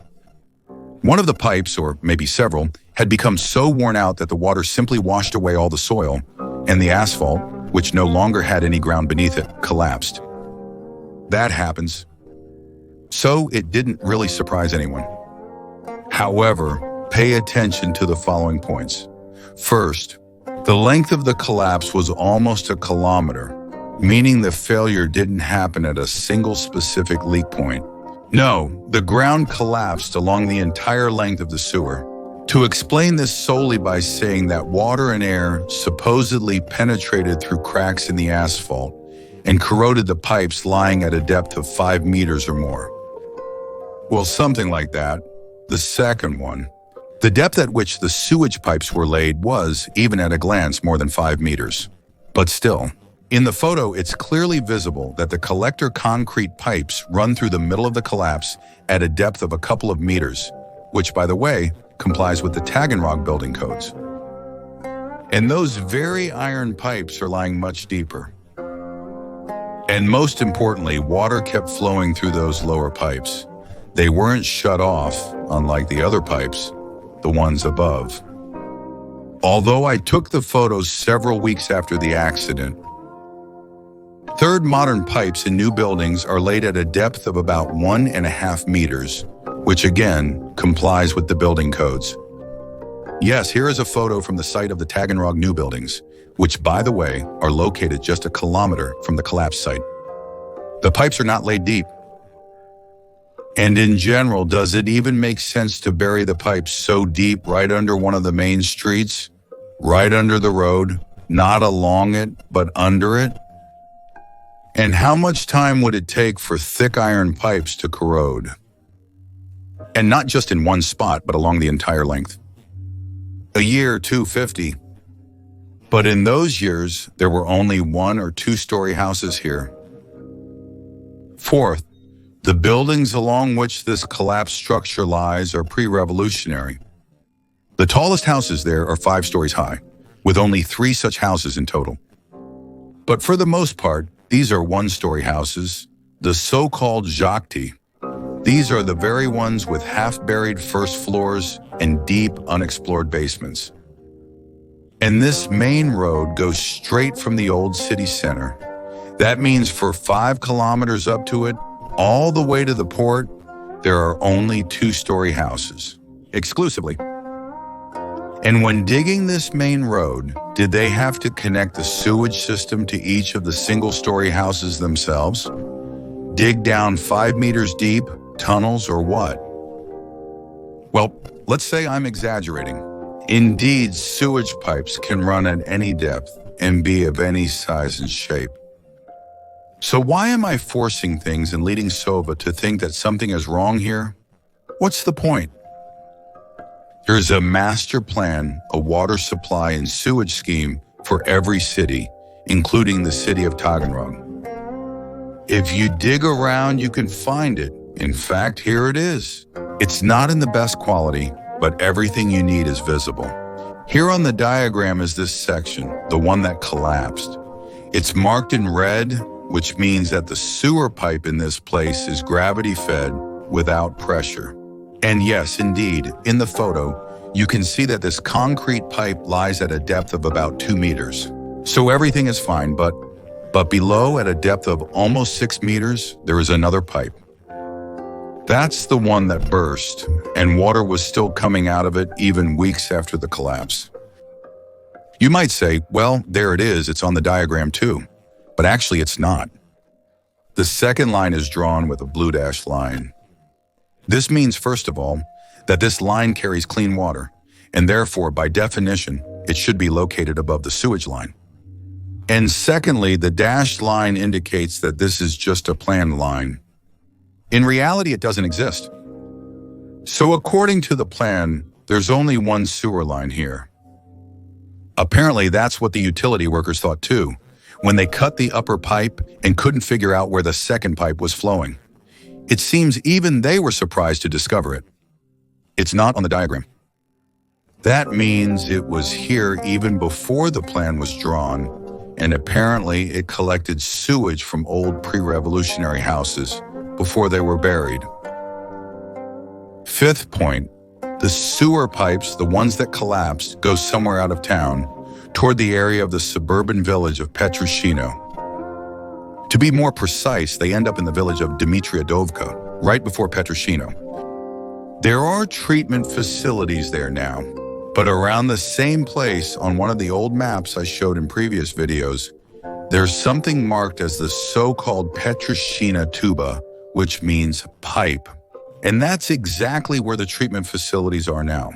One of the pipes, or maybe several, had become so worn out that the water simply washed away all the soil, and the asphalt, which no longer had any ground beneath it, collapsed. That happens. So it didn't really surprise anyone. However, pay attention to the following points. First, the length of the collapse was almost a kilometer, meaning the failure didn't happen at a single specific leak point. No, the ground collapsed along the entire length of the sewer. To explain this solely by saying that water and air supposedly penetrated through cracks in the asphalt and corroded the pipes lying at a depth of 5 meters or more. Well, something like that. The second one, the depth at which the sewage pipes were laid was, even at a glance, more than 5 meters. But still, in the photo, it's clearly visible that the collector concrete pipes run through the middle of the collapse at a depth of a couple of meters, which, by the way, complies with the Taganrog building codes. And those very iron pipes are lying much deeper. And most importantly, water kept flowing through those lower pipes. They weren't shut off, unlike the other pipes, the ones above. Although I took the photos several weeks after the accident, third modern pipes in new buildings are laid at a depth of about 1.5 meters, which again complies with the building codes. Yes, here is a photo from the site of the Taganrog new buildings, which, by the way, are located just a kilometer from the collapse site. The pipes are not laid deep. And in general, does it even make sense to bury the pipes so deep right under one of the main streets, right under the road, not along it, but under it? And how much time would it take for thick iron pipes to corrode? And not just in one spot, but along the entire length. A year, 250. But in those years, there were only 1 or 2 story houses here. Fourth, the buildings along which this collapsed structure lies are pre-revolutionary. The tallest houses there are 5 stories high, with only 3 such houses in total. But for the most part, these are 1-story houses, the so-called Jacti. These are the very ones with half-buried first floors and deep, unexplored basements. And this main road goes straight from the old city center. That means for 5 kilometers up to it, all the way to the port, there are only 2-story houses, exclusively. And when digging this main road, did they have to connect the sewage system to each of the single-story houses themselves? Dig down 5 meters deep, tunnels, or what? Well, let's say I'm exaggerating. Indeed, sewage pipes can run at any depth and be of any size and shape. So why am I forcing things and leading Sova to think that something is wrong here? What's the point? There's a master plan, a water supply and sewage scheme for every city, including the city of Taganrog. If you dig around, you can find it. In fact, here it is. It's not in the best quality, but everything you need is visible. Here on the diagram is this section, the one that collapsed. It's marked in red, which means that the sewer pipe in this place is gravity-fed without pressure. And yes, indeed, in the photo, you can see that this concrete pipe lies at a depth of about 2 meters. So everything is fine, but below, at a depth of almost 6 meters, there is another pipe. That's the one that burst, and water was still coming out of it even weeks after the collapse. You might say, well, there it is, it's on the diagram too. But actually it's not. The second line is drawn with a blue dashed line. This means, first of all, that this line carries clean water, and therefore, by definition, it should be located above the sewage line. And secondly, the dashed line indicates that this is just a planned line. In reality, it doesn't exist. So according to the plan, there's only one sewer line here. Apparently, that's what the utility workers thought too, when they cut the upper pipe and couldn't figure out where the second pipe was flowing. It seems even they were surprised to discover it. It's not on the diagram. That means it was here even before the plan was drawn, and apparently it collected sewage from old pre-revolutionary houses before they were buried. Fifth point, the sewer pipes, the ones that collapsed, go somewhere out of town, toward the area of the suburban village of Petrushino. To be more precise, they end up in the village of Dmitriadovka, right before Petrushino. There are treatment facilities there now, but around the same place on one of the old maps I showed in previous videos, there's something marked as the so-called Petrushina tuba, which means pipe. And that's exactly where the treatment facilities are now.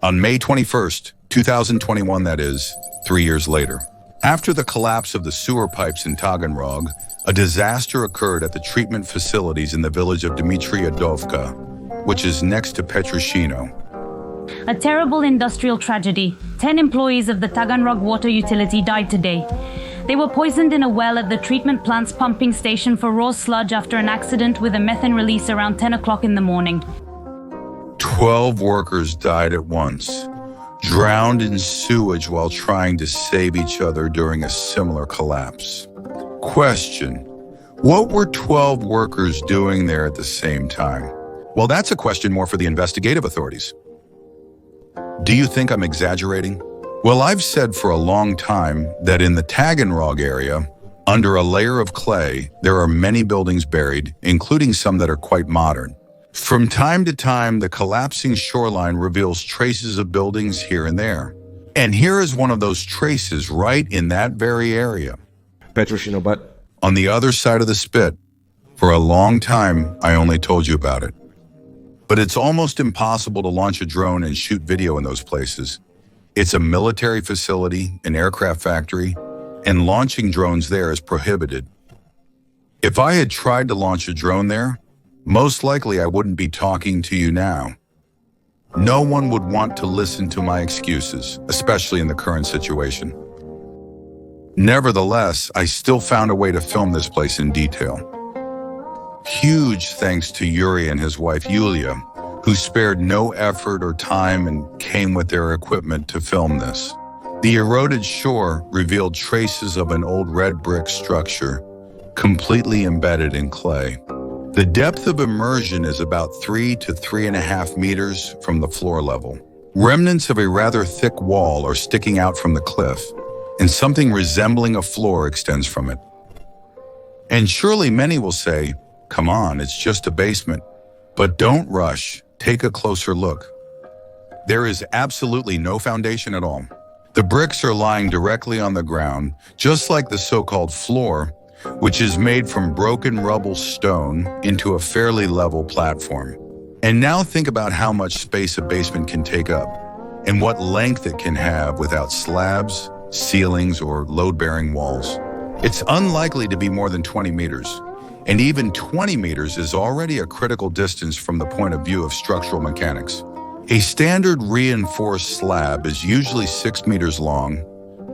On May 21st, 2021, that is, 3 years later, after the collapse of the sewer pipes in Taganrog, a disaster occurred at the treatment facilities in the village of Dmitriadovka, which is next to Petrushino. A terrible industrial tragedy. 10 employees of the Taganrog water utility died today. They were poisoned in a well at the treatment plant's pumping station for raw sludge after an accident with a methane release around 10 o'clock in the morning. 12 workers died at once, drowned in sewage while trying to save each other during a similar collapse. Question: what were 12 workers doing there at the same time? Well, that's a question more for the investigative authorities. Do you think I'm exaggerating? Well, I've said for a long time that in the Taganrog area, under a layer of clay, there are many buildings buried, including some that are quite modern. From time to time, the collapsing shoreline reveals traces of buildings here and there. And here is one of those traces right in that very area. Petrushino, but on the other side of the spit. For a long time, I only told you about it. But it's almost impossible to launch a drone and shoot video in those places. It's a military facility, an aircraft factory, and launching drones there is prohibited. If I had tried to launch a drone there, most likely I wouldn't be talking to you now. No one would want to listen to my excuses, especially in the current situation. Nevertheless, I still found a way to film this place in detail. Huge thanks to Yuri and his wife Yulia, who spared no effort or time and came with their equipment to film this. The eroded shore revealed traces of an old red brick structure, completely embedded in clay. The depth of immersion is about 3 to 3.5 meters from the floor level. Remnants of a rather thick wall are sticking out from the cliff, and something resembling a floor extends from it. And surely many will say, come on, it's just a basement. But don't rush, take a closer look. There is absolutely no foundation at all. The bricks are lying directly on the ground, just like the so-called floor, which is made from broken rubble stone into a fairly level platform. And now think about how much space a basement can take up, and what length it can have without slabs, ceilings, or load-bearing walls. It's unlikely to be more than 20 meters. And even 20 meters is already a critical distance from the point of view of structural mechanics. A standard reinforced slab is usually 6 meters long,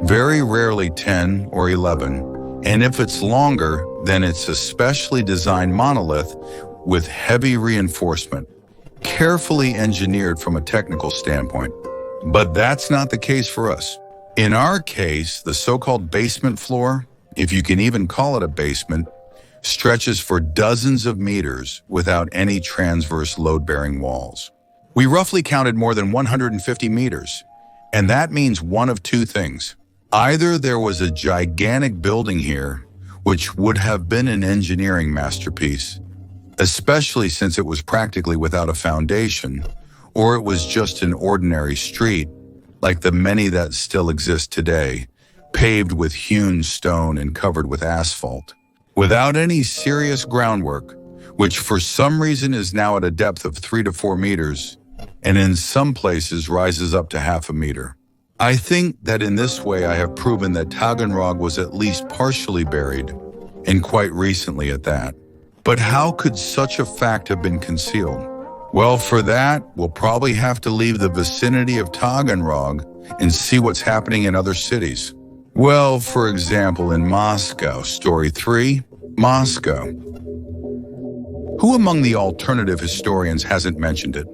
very rarely 10 or 11, and if it's longer, then it's a specially designed monolith with heavy reinforcement, carefully engineered from a technical standpoint. But that's not the case for us. In our case, the so-called basement floor, if you can even call it a basement, stretches for dozens of meters without any transverse load-bearing walls. We roughly counted more than 150 meters, and that means one of two things. Either there was a gigantic building here, which would have been an engineering masterpiece, especially since it was practically without a foundation, or it was just an ordinary street, like the many that still exist today, paved with hewn stone and covered with asphalt, without any serious groundwork, which for some reason is now at a depth of 3 to 4 meters, and in some places rises up to half a meter. I think that in this way I have proven that Taganrog was at least partially buried, and quite recently at that. But how could such a fact have been concealed? Well, for that, we'll probably have to leave the vicinity of Taganrog and see what's happening in other cities. Well, for example, in Moscow, Story 3, Moscow. Who among the alternative historians hasn't mentioned it?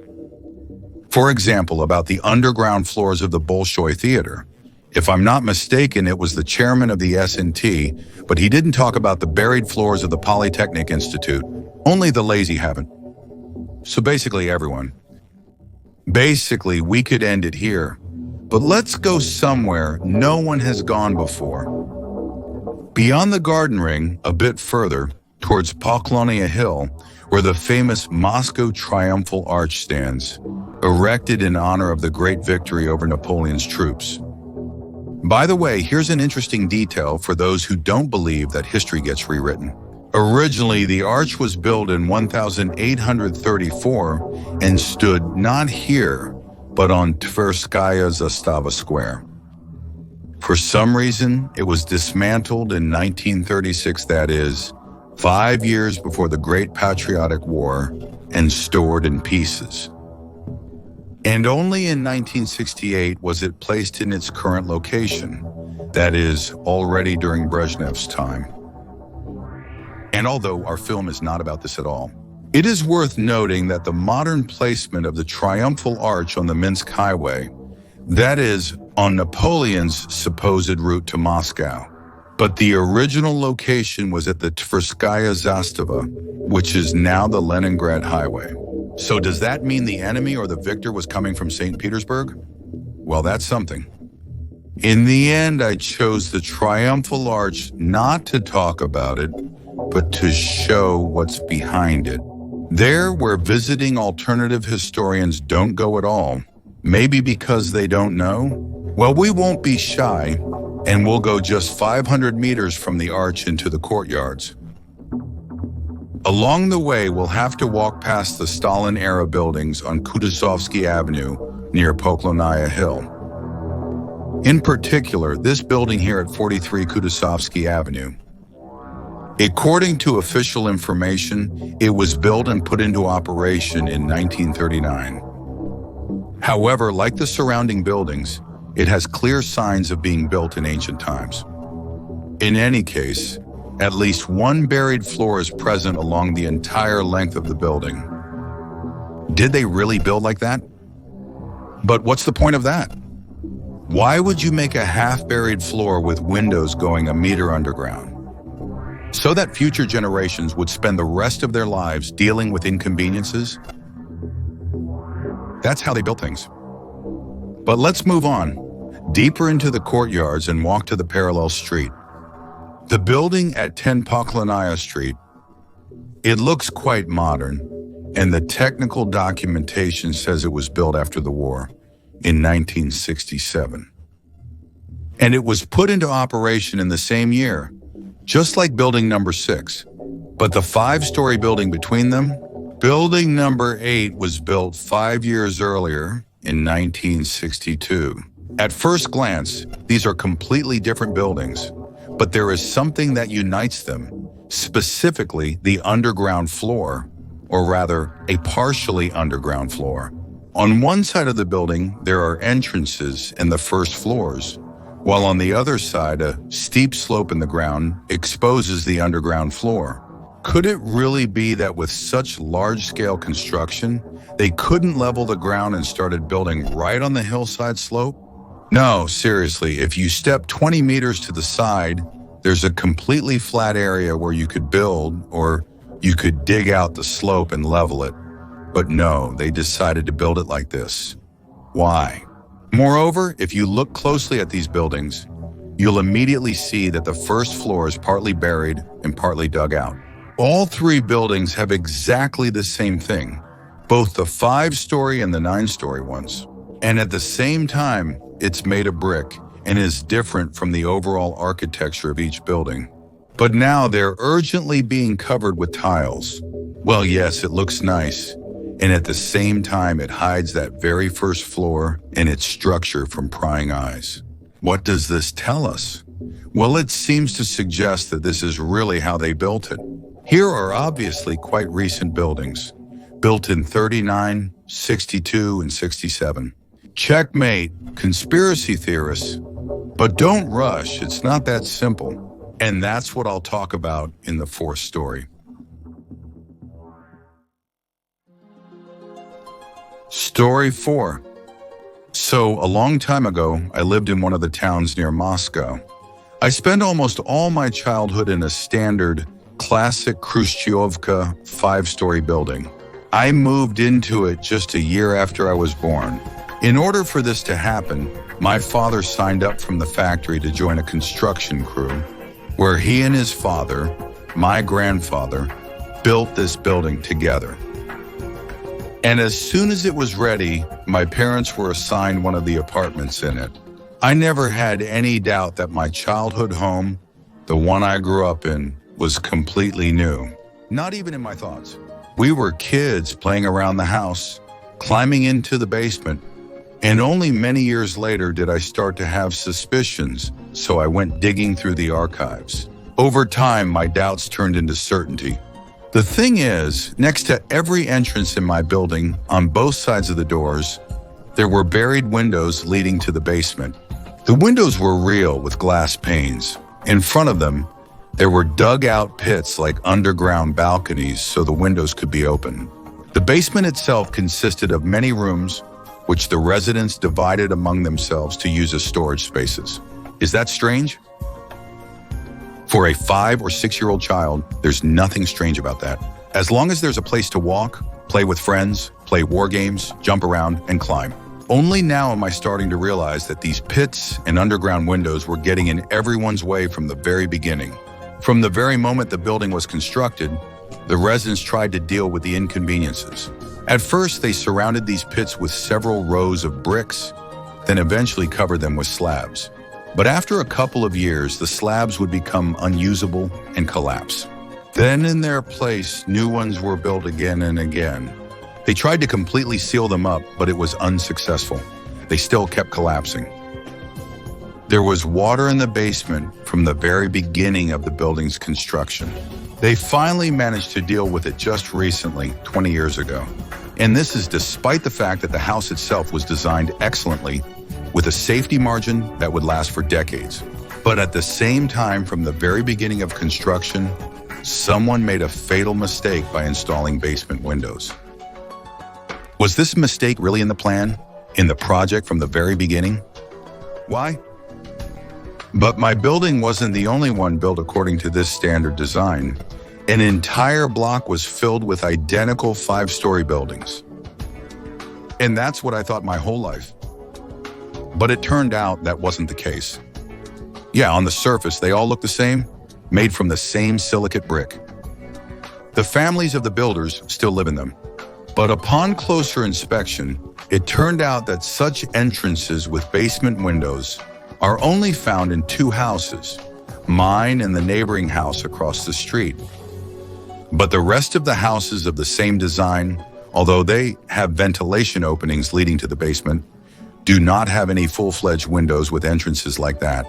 For example, about the underground floors of the Bolshoi Theater. If I'm not mistaken, it was the chairman of the S&T, but he didn't talk about the buried floors of the Polytechnic Institute. Only the lazy haven't. So basically everyone. Basically, we could end it here, but let's go somewhere no one has gone before. Beyond the Garden Ring, a bit further, towards Poklonaya Hill, where the famous Moscow Triumphal Arch stands, erected in honor of the great victory over Napoleon's troops. By the way, here's an interesting detail for those who don't believe that history gets rewritten. Originally, the arch was built in 1834 and stood not here, but on Tverskaya Zastava Square. For some reason, it was dismantled in 1936, that is, 5 years before the Great Patriotic War, and stored in pieces. And only in 1968 was it placed in its current location, that is, already during Brezhnev's time. And although our film is not about this at all, it is worth noting that the modern placement of the Triumphal Arch on the Minsk Highway, that is, on Napoleon's supposed route to Moscow, but the original location was at the Tverskaya Zastava, which is now the Leningrad Highway. So does that mean the enemy or the victor was coming from St. Petersburg? Well, that's something. In the end, I chose the Triumphal Arch not to talk about it, but to show what's behind it. There, where visiting alternative historians don't go at all, maybe because they don't know, well, we won't be shy, and we'll go just 500 meters from the arch into the courtyards. Along the way, we'll have to walk past the Stalin-era buildings on Kutuzovsky Avenue near Poklonaya Hill. In particular, this building here at 43 Kutuzovsky Avenue. According to official information, it was built and put into operation in 1939. However, like the surrounding buildings, it has clear signs of being built in ancient times. In any case, at least one buried floor is present along the entire length of the building. Did they really build like that? But what's the point of that? Why would you make a half-buried floor with windows going a meter underground? So that future generations would spend the rest of their lives dealing with inconveniences? That's how they built things. But let's move on, deeper into the courtyards and walk to the parallel street. The building at 10 Poklonaya Street, it looks quite modern, and the technical documentation says it was built after the war in 1967. And it was put into operation in the same year, just like building number 6. But the 5-story building between them, building number 8, was built 5 years earlier in 1962. At first glance, these are completely different buildings, but there is something that unites them, specifically the underground floor, or rather, a partially underground floor. On one side of the building, there are entrances in the first floors, while on the other side, a steep slope in the ground exposes the underground floor. Could it really be that with such large-scale construction, they couldn't level the ground and started building right on the hillside slope? No, seriously, if you step 20 meters to the side, there's a completely flat area where you could build, or you could dig out the slope and level it. But no, they decided to build it like this. Why? Moreover, if you look closely at these buildings, you'll immediately see that the first floor is partly buried and partly dug out. All three buildings have exactly the same thing, both the 5-story and the 9-story ones. And at the same time, it's made of brick and is different from the overall architecture of each building. But now they're urgently being covered with tiles. Well, yes, it looks nice, and at the same time it hides that very first floor and its structure from prying eyes. What does this tell us? Well, it seems to suggest that this is really how they built it. Here are obviously quite recent buildings, built in 39, 62, and 67. Checkmate, conspiracy theorists. But don't rush, it's not that simple. And that's what I'll talk about in the 4th story. Story 4. So, a long time ago, I lived in one of the towns near Moscow. I spent almost all my childhood in a standard, classic Khrushchevka 5-story building. I moved into it just a year after I was born. In order for this to happen, my father signed up from the factory to join a construction crew, where he and his father, my grandfather, built this building together. And as soon as it was ready, my parents were assigned one of the apartments in it. I never had any doubt that my childhood home, the one I grew up in, was completely new. Not even in my thoughts. We were kids playing around the house, climbing into the basement, and only many years later did I start to have suspicions, so I went digging through the archives. Over time, my doubts turned into certainty. The thing is, next to every entrance in my building, on both sides of the doors, there were buried windows leading to the basement. The windows were real with glass panes. In front of them, there were dug-out pits like underground balconies so the windows could be open. The basement itself consisted of many rooms, which the residents divided among themselves to use as storage spaces. Is that strange? For a 5 or 6-year-old child, there's nothing strange about that. As long as there's a place to walk, play with friends, play war games, jump around, and climb. Only now am I starting to realize that these pits and underground windows were getting in everyone's way from the very beginning. From the very moment the building was constructed, the residents tried to deal with the inconveniences. At first, they surrounded these pits with several rows of bricks, then eventually covered them with slabs. But after a couple of years, the slabs would become unusable and collapse. Then in their place, new ones were built again and again. They tried to completely seal them up, but it was unsuccessful. They still kept collapsing. There was water in the basement from the very beginning of the building's construction. They finally managed to deal with it just recently, 20 years ago. And this is despite the fact that the house itself was designed excellently with a safety margin that would last for decades. But at the same time, from the very beginning of construction, someone made a fatal mistake by installing basement windows. Was this mistake really in the plan, in the project from the very beginning? Why? But my building wasn't the only one built according to this standard design. An entire block was filled with identical 5-story buildings. And that's what I thought my whole life. But it turned out that wasn't the case. Yeah, on the surface, they all look the same, made from the same silicate brick. The families of the builders still live in them. But upon closer inspection, it turned out that such entrances with basement windows are only found in 2 houses, mine and the neighboring house across the street. But the rest of the houses of the same design, although they have ventilation openings leading to the basement, do not have any full-fledged windows with entrances like that.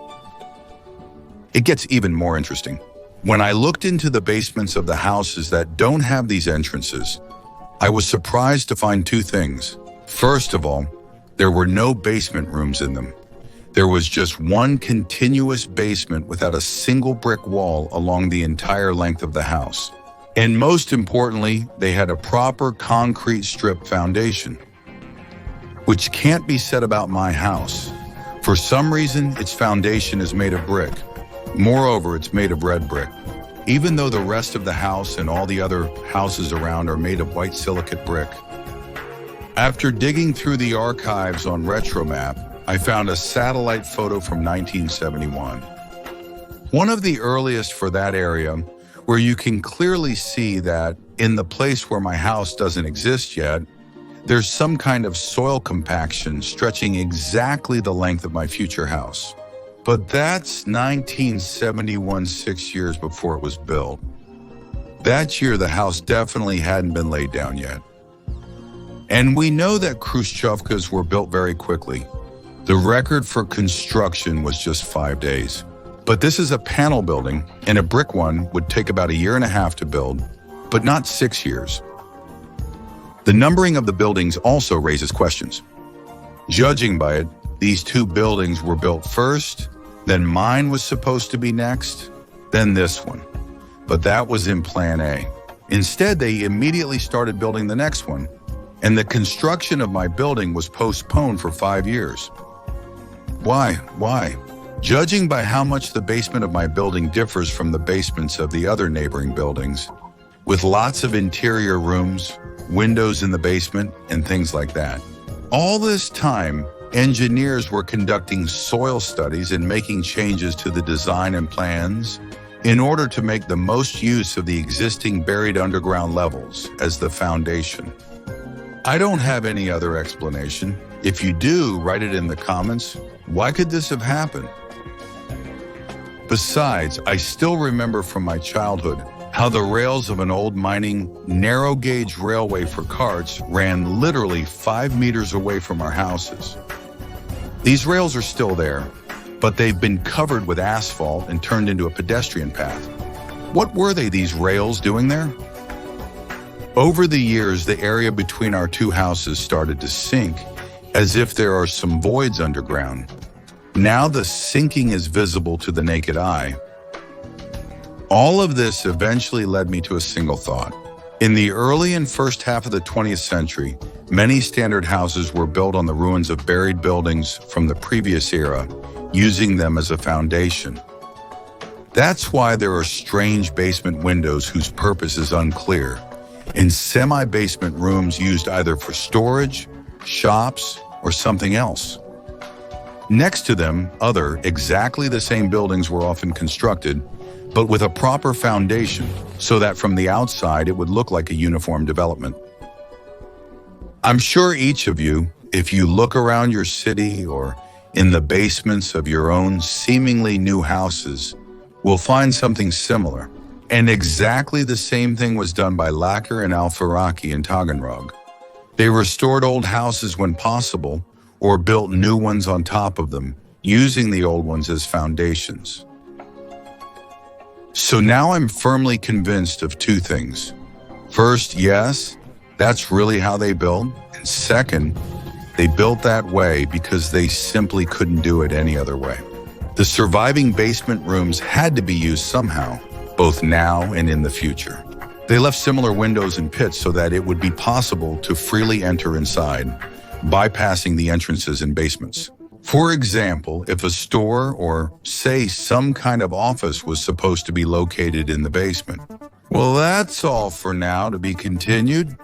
It gets even more interesting. When I looked into the basements of the houses that don't have these entrances, I was surprised to find 2 things. First of all, there were no basement rooms in them. There was just one continuous basement without a single brick wall along the entire length of the house. And most importantly, they had a proper concrete strip foundation, which can't be said about my house. For some reason, its foundation is made of brick. Moreover, it's made of red brick. Even though the rest of the house and all the other houses around are made of white silicate brick. After digging through the archives on RetroMap, I found a satellite photo from 1971. One of the earliest for that area, where you can clearly see that in the place where my house doesn't exist yet, there's some kind of soil compaction stretching exactly the length of my future house. But that's 1971, 6 years before it was built. That year, the house definitely hadn't been laid down yet. And we know that Khrushchevkas were built very quickly. The record for construction was just 5 days. But this is a panel building, and a brick one would take about 1.5 years to build, but not 6 years. The numbering of the buildings also raises questions. Judging by it, these two buildings were built first, then mine was supposed to be next, then this one. But that was in Plan A. Instead, they immediately started building the next one, and the construction of my building was postponed for 5 years. Why? Judging by how much the basement of my building differs from the basements of the other neighboring buildings, with lots of interior rooms, windows in the basement, and things like that. All this time, engineers were conducting soil studies and making changes to the design and plans in order to make the most use of the existing buried underground levels as the foundation. I don't have any other explanation. If you do, write it in the comments. Why could this have happened? Besides, I still remember from my childhood how the rails of an old mining narrow-gauge railway for carts ran literally 5 meters away from our houses. These rails are still there, but they've been covered with asphalt and turned into a pedestrian path. What were these rails doing there? Over the years, the area between our two houses started to sink, as if there are some voids underground. Now the sinking is visible to the naked eye. All of this eventually led me to a single thought. In the early and first half of the 20th century, many standard houses were built on the ruins of buried buildings from the previous era, using them as a foundation. That's why there are strange basement windows whose purpose is unclear, and semi-basement rooms used either for storage, shops, or something else. Next to them, other, exactly the same buildings were often constructed, but with a proper foundation, so that from the outside it would look like a uniform development. I'm sure each of you, if you look around your city or in the basements of your own seemingly new houses, will find something similar. And exactly the same thing was done by Lakier and Al-Faraki in Taganrog. They restored old houses when possible, or built new ones on top of them, using the old ones as foundations. So now I'm firmly convinced of two things. First, yes, that's really how they built. And second, they built that way because they simply couldn't do it any other way. The surviving basement rooms had to be used somehow, both now and in the future. They left similar windows and pits so that it would be possible to freely enter inside, bypassing the entrances and basements. For example, if a store or, say, some kind of office was supposed to be located in the basement. Well, that's all for now, to be continued.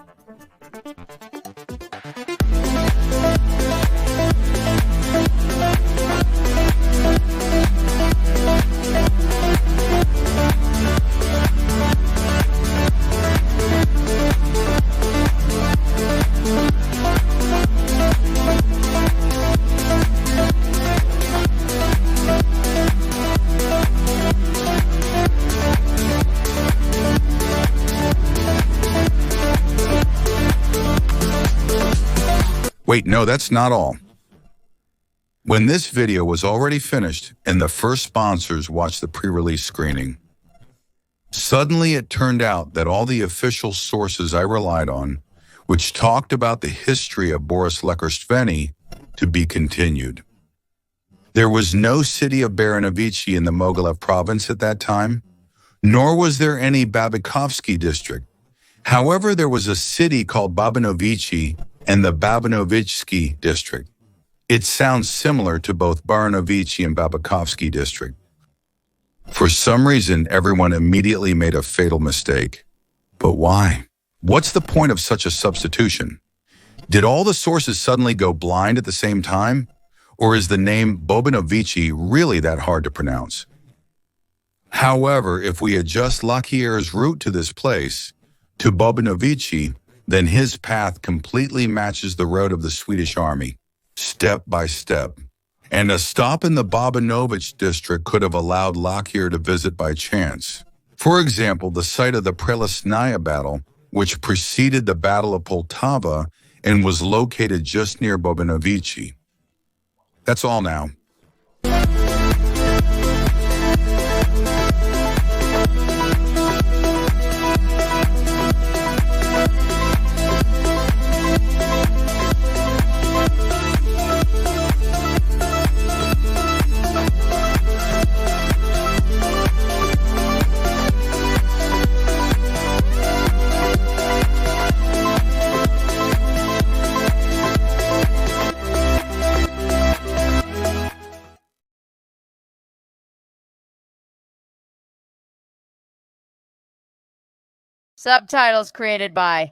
Wait, no, that's not all. When this video was already finished and the first sponsors watched the pre-release screening, suddenly it turned out that all the official sources I relied on, which talked about the history of Boris Lakier to be continued. There was no city of Borisovich in the Mogilev province at that time, Nor was there any Babikovsky district. However, there was a city called Babanovichi and the Babanovichsky district. It sounds similar to both Baranovichi and Babikovsky district. For some reason, everyone immediately made a fatal mistake. But why? What's the point of such a substitution? Did all the sources suddenly go blind at the same time? Or is the name Bobanovici really that hard to pronounce? However, if we adjust Lakier's route to this place, to Bobanovici, then his path completely matches the road of the Swedish army, step by step. And a stop in the Bobanovich district could have allowed Lakier to visit by chance. For example, the site of the Prelesnaya battle, which preceded the Battle of Poltava and was located just near Bobanovici. That's all now. Subtitles created by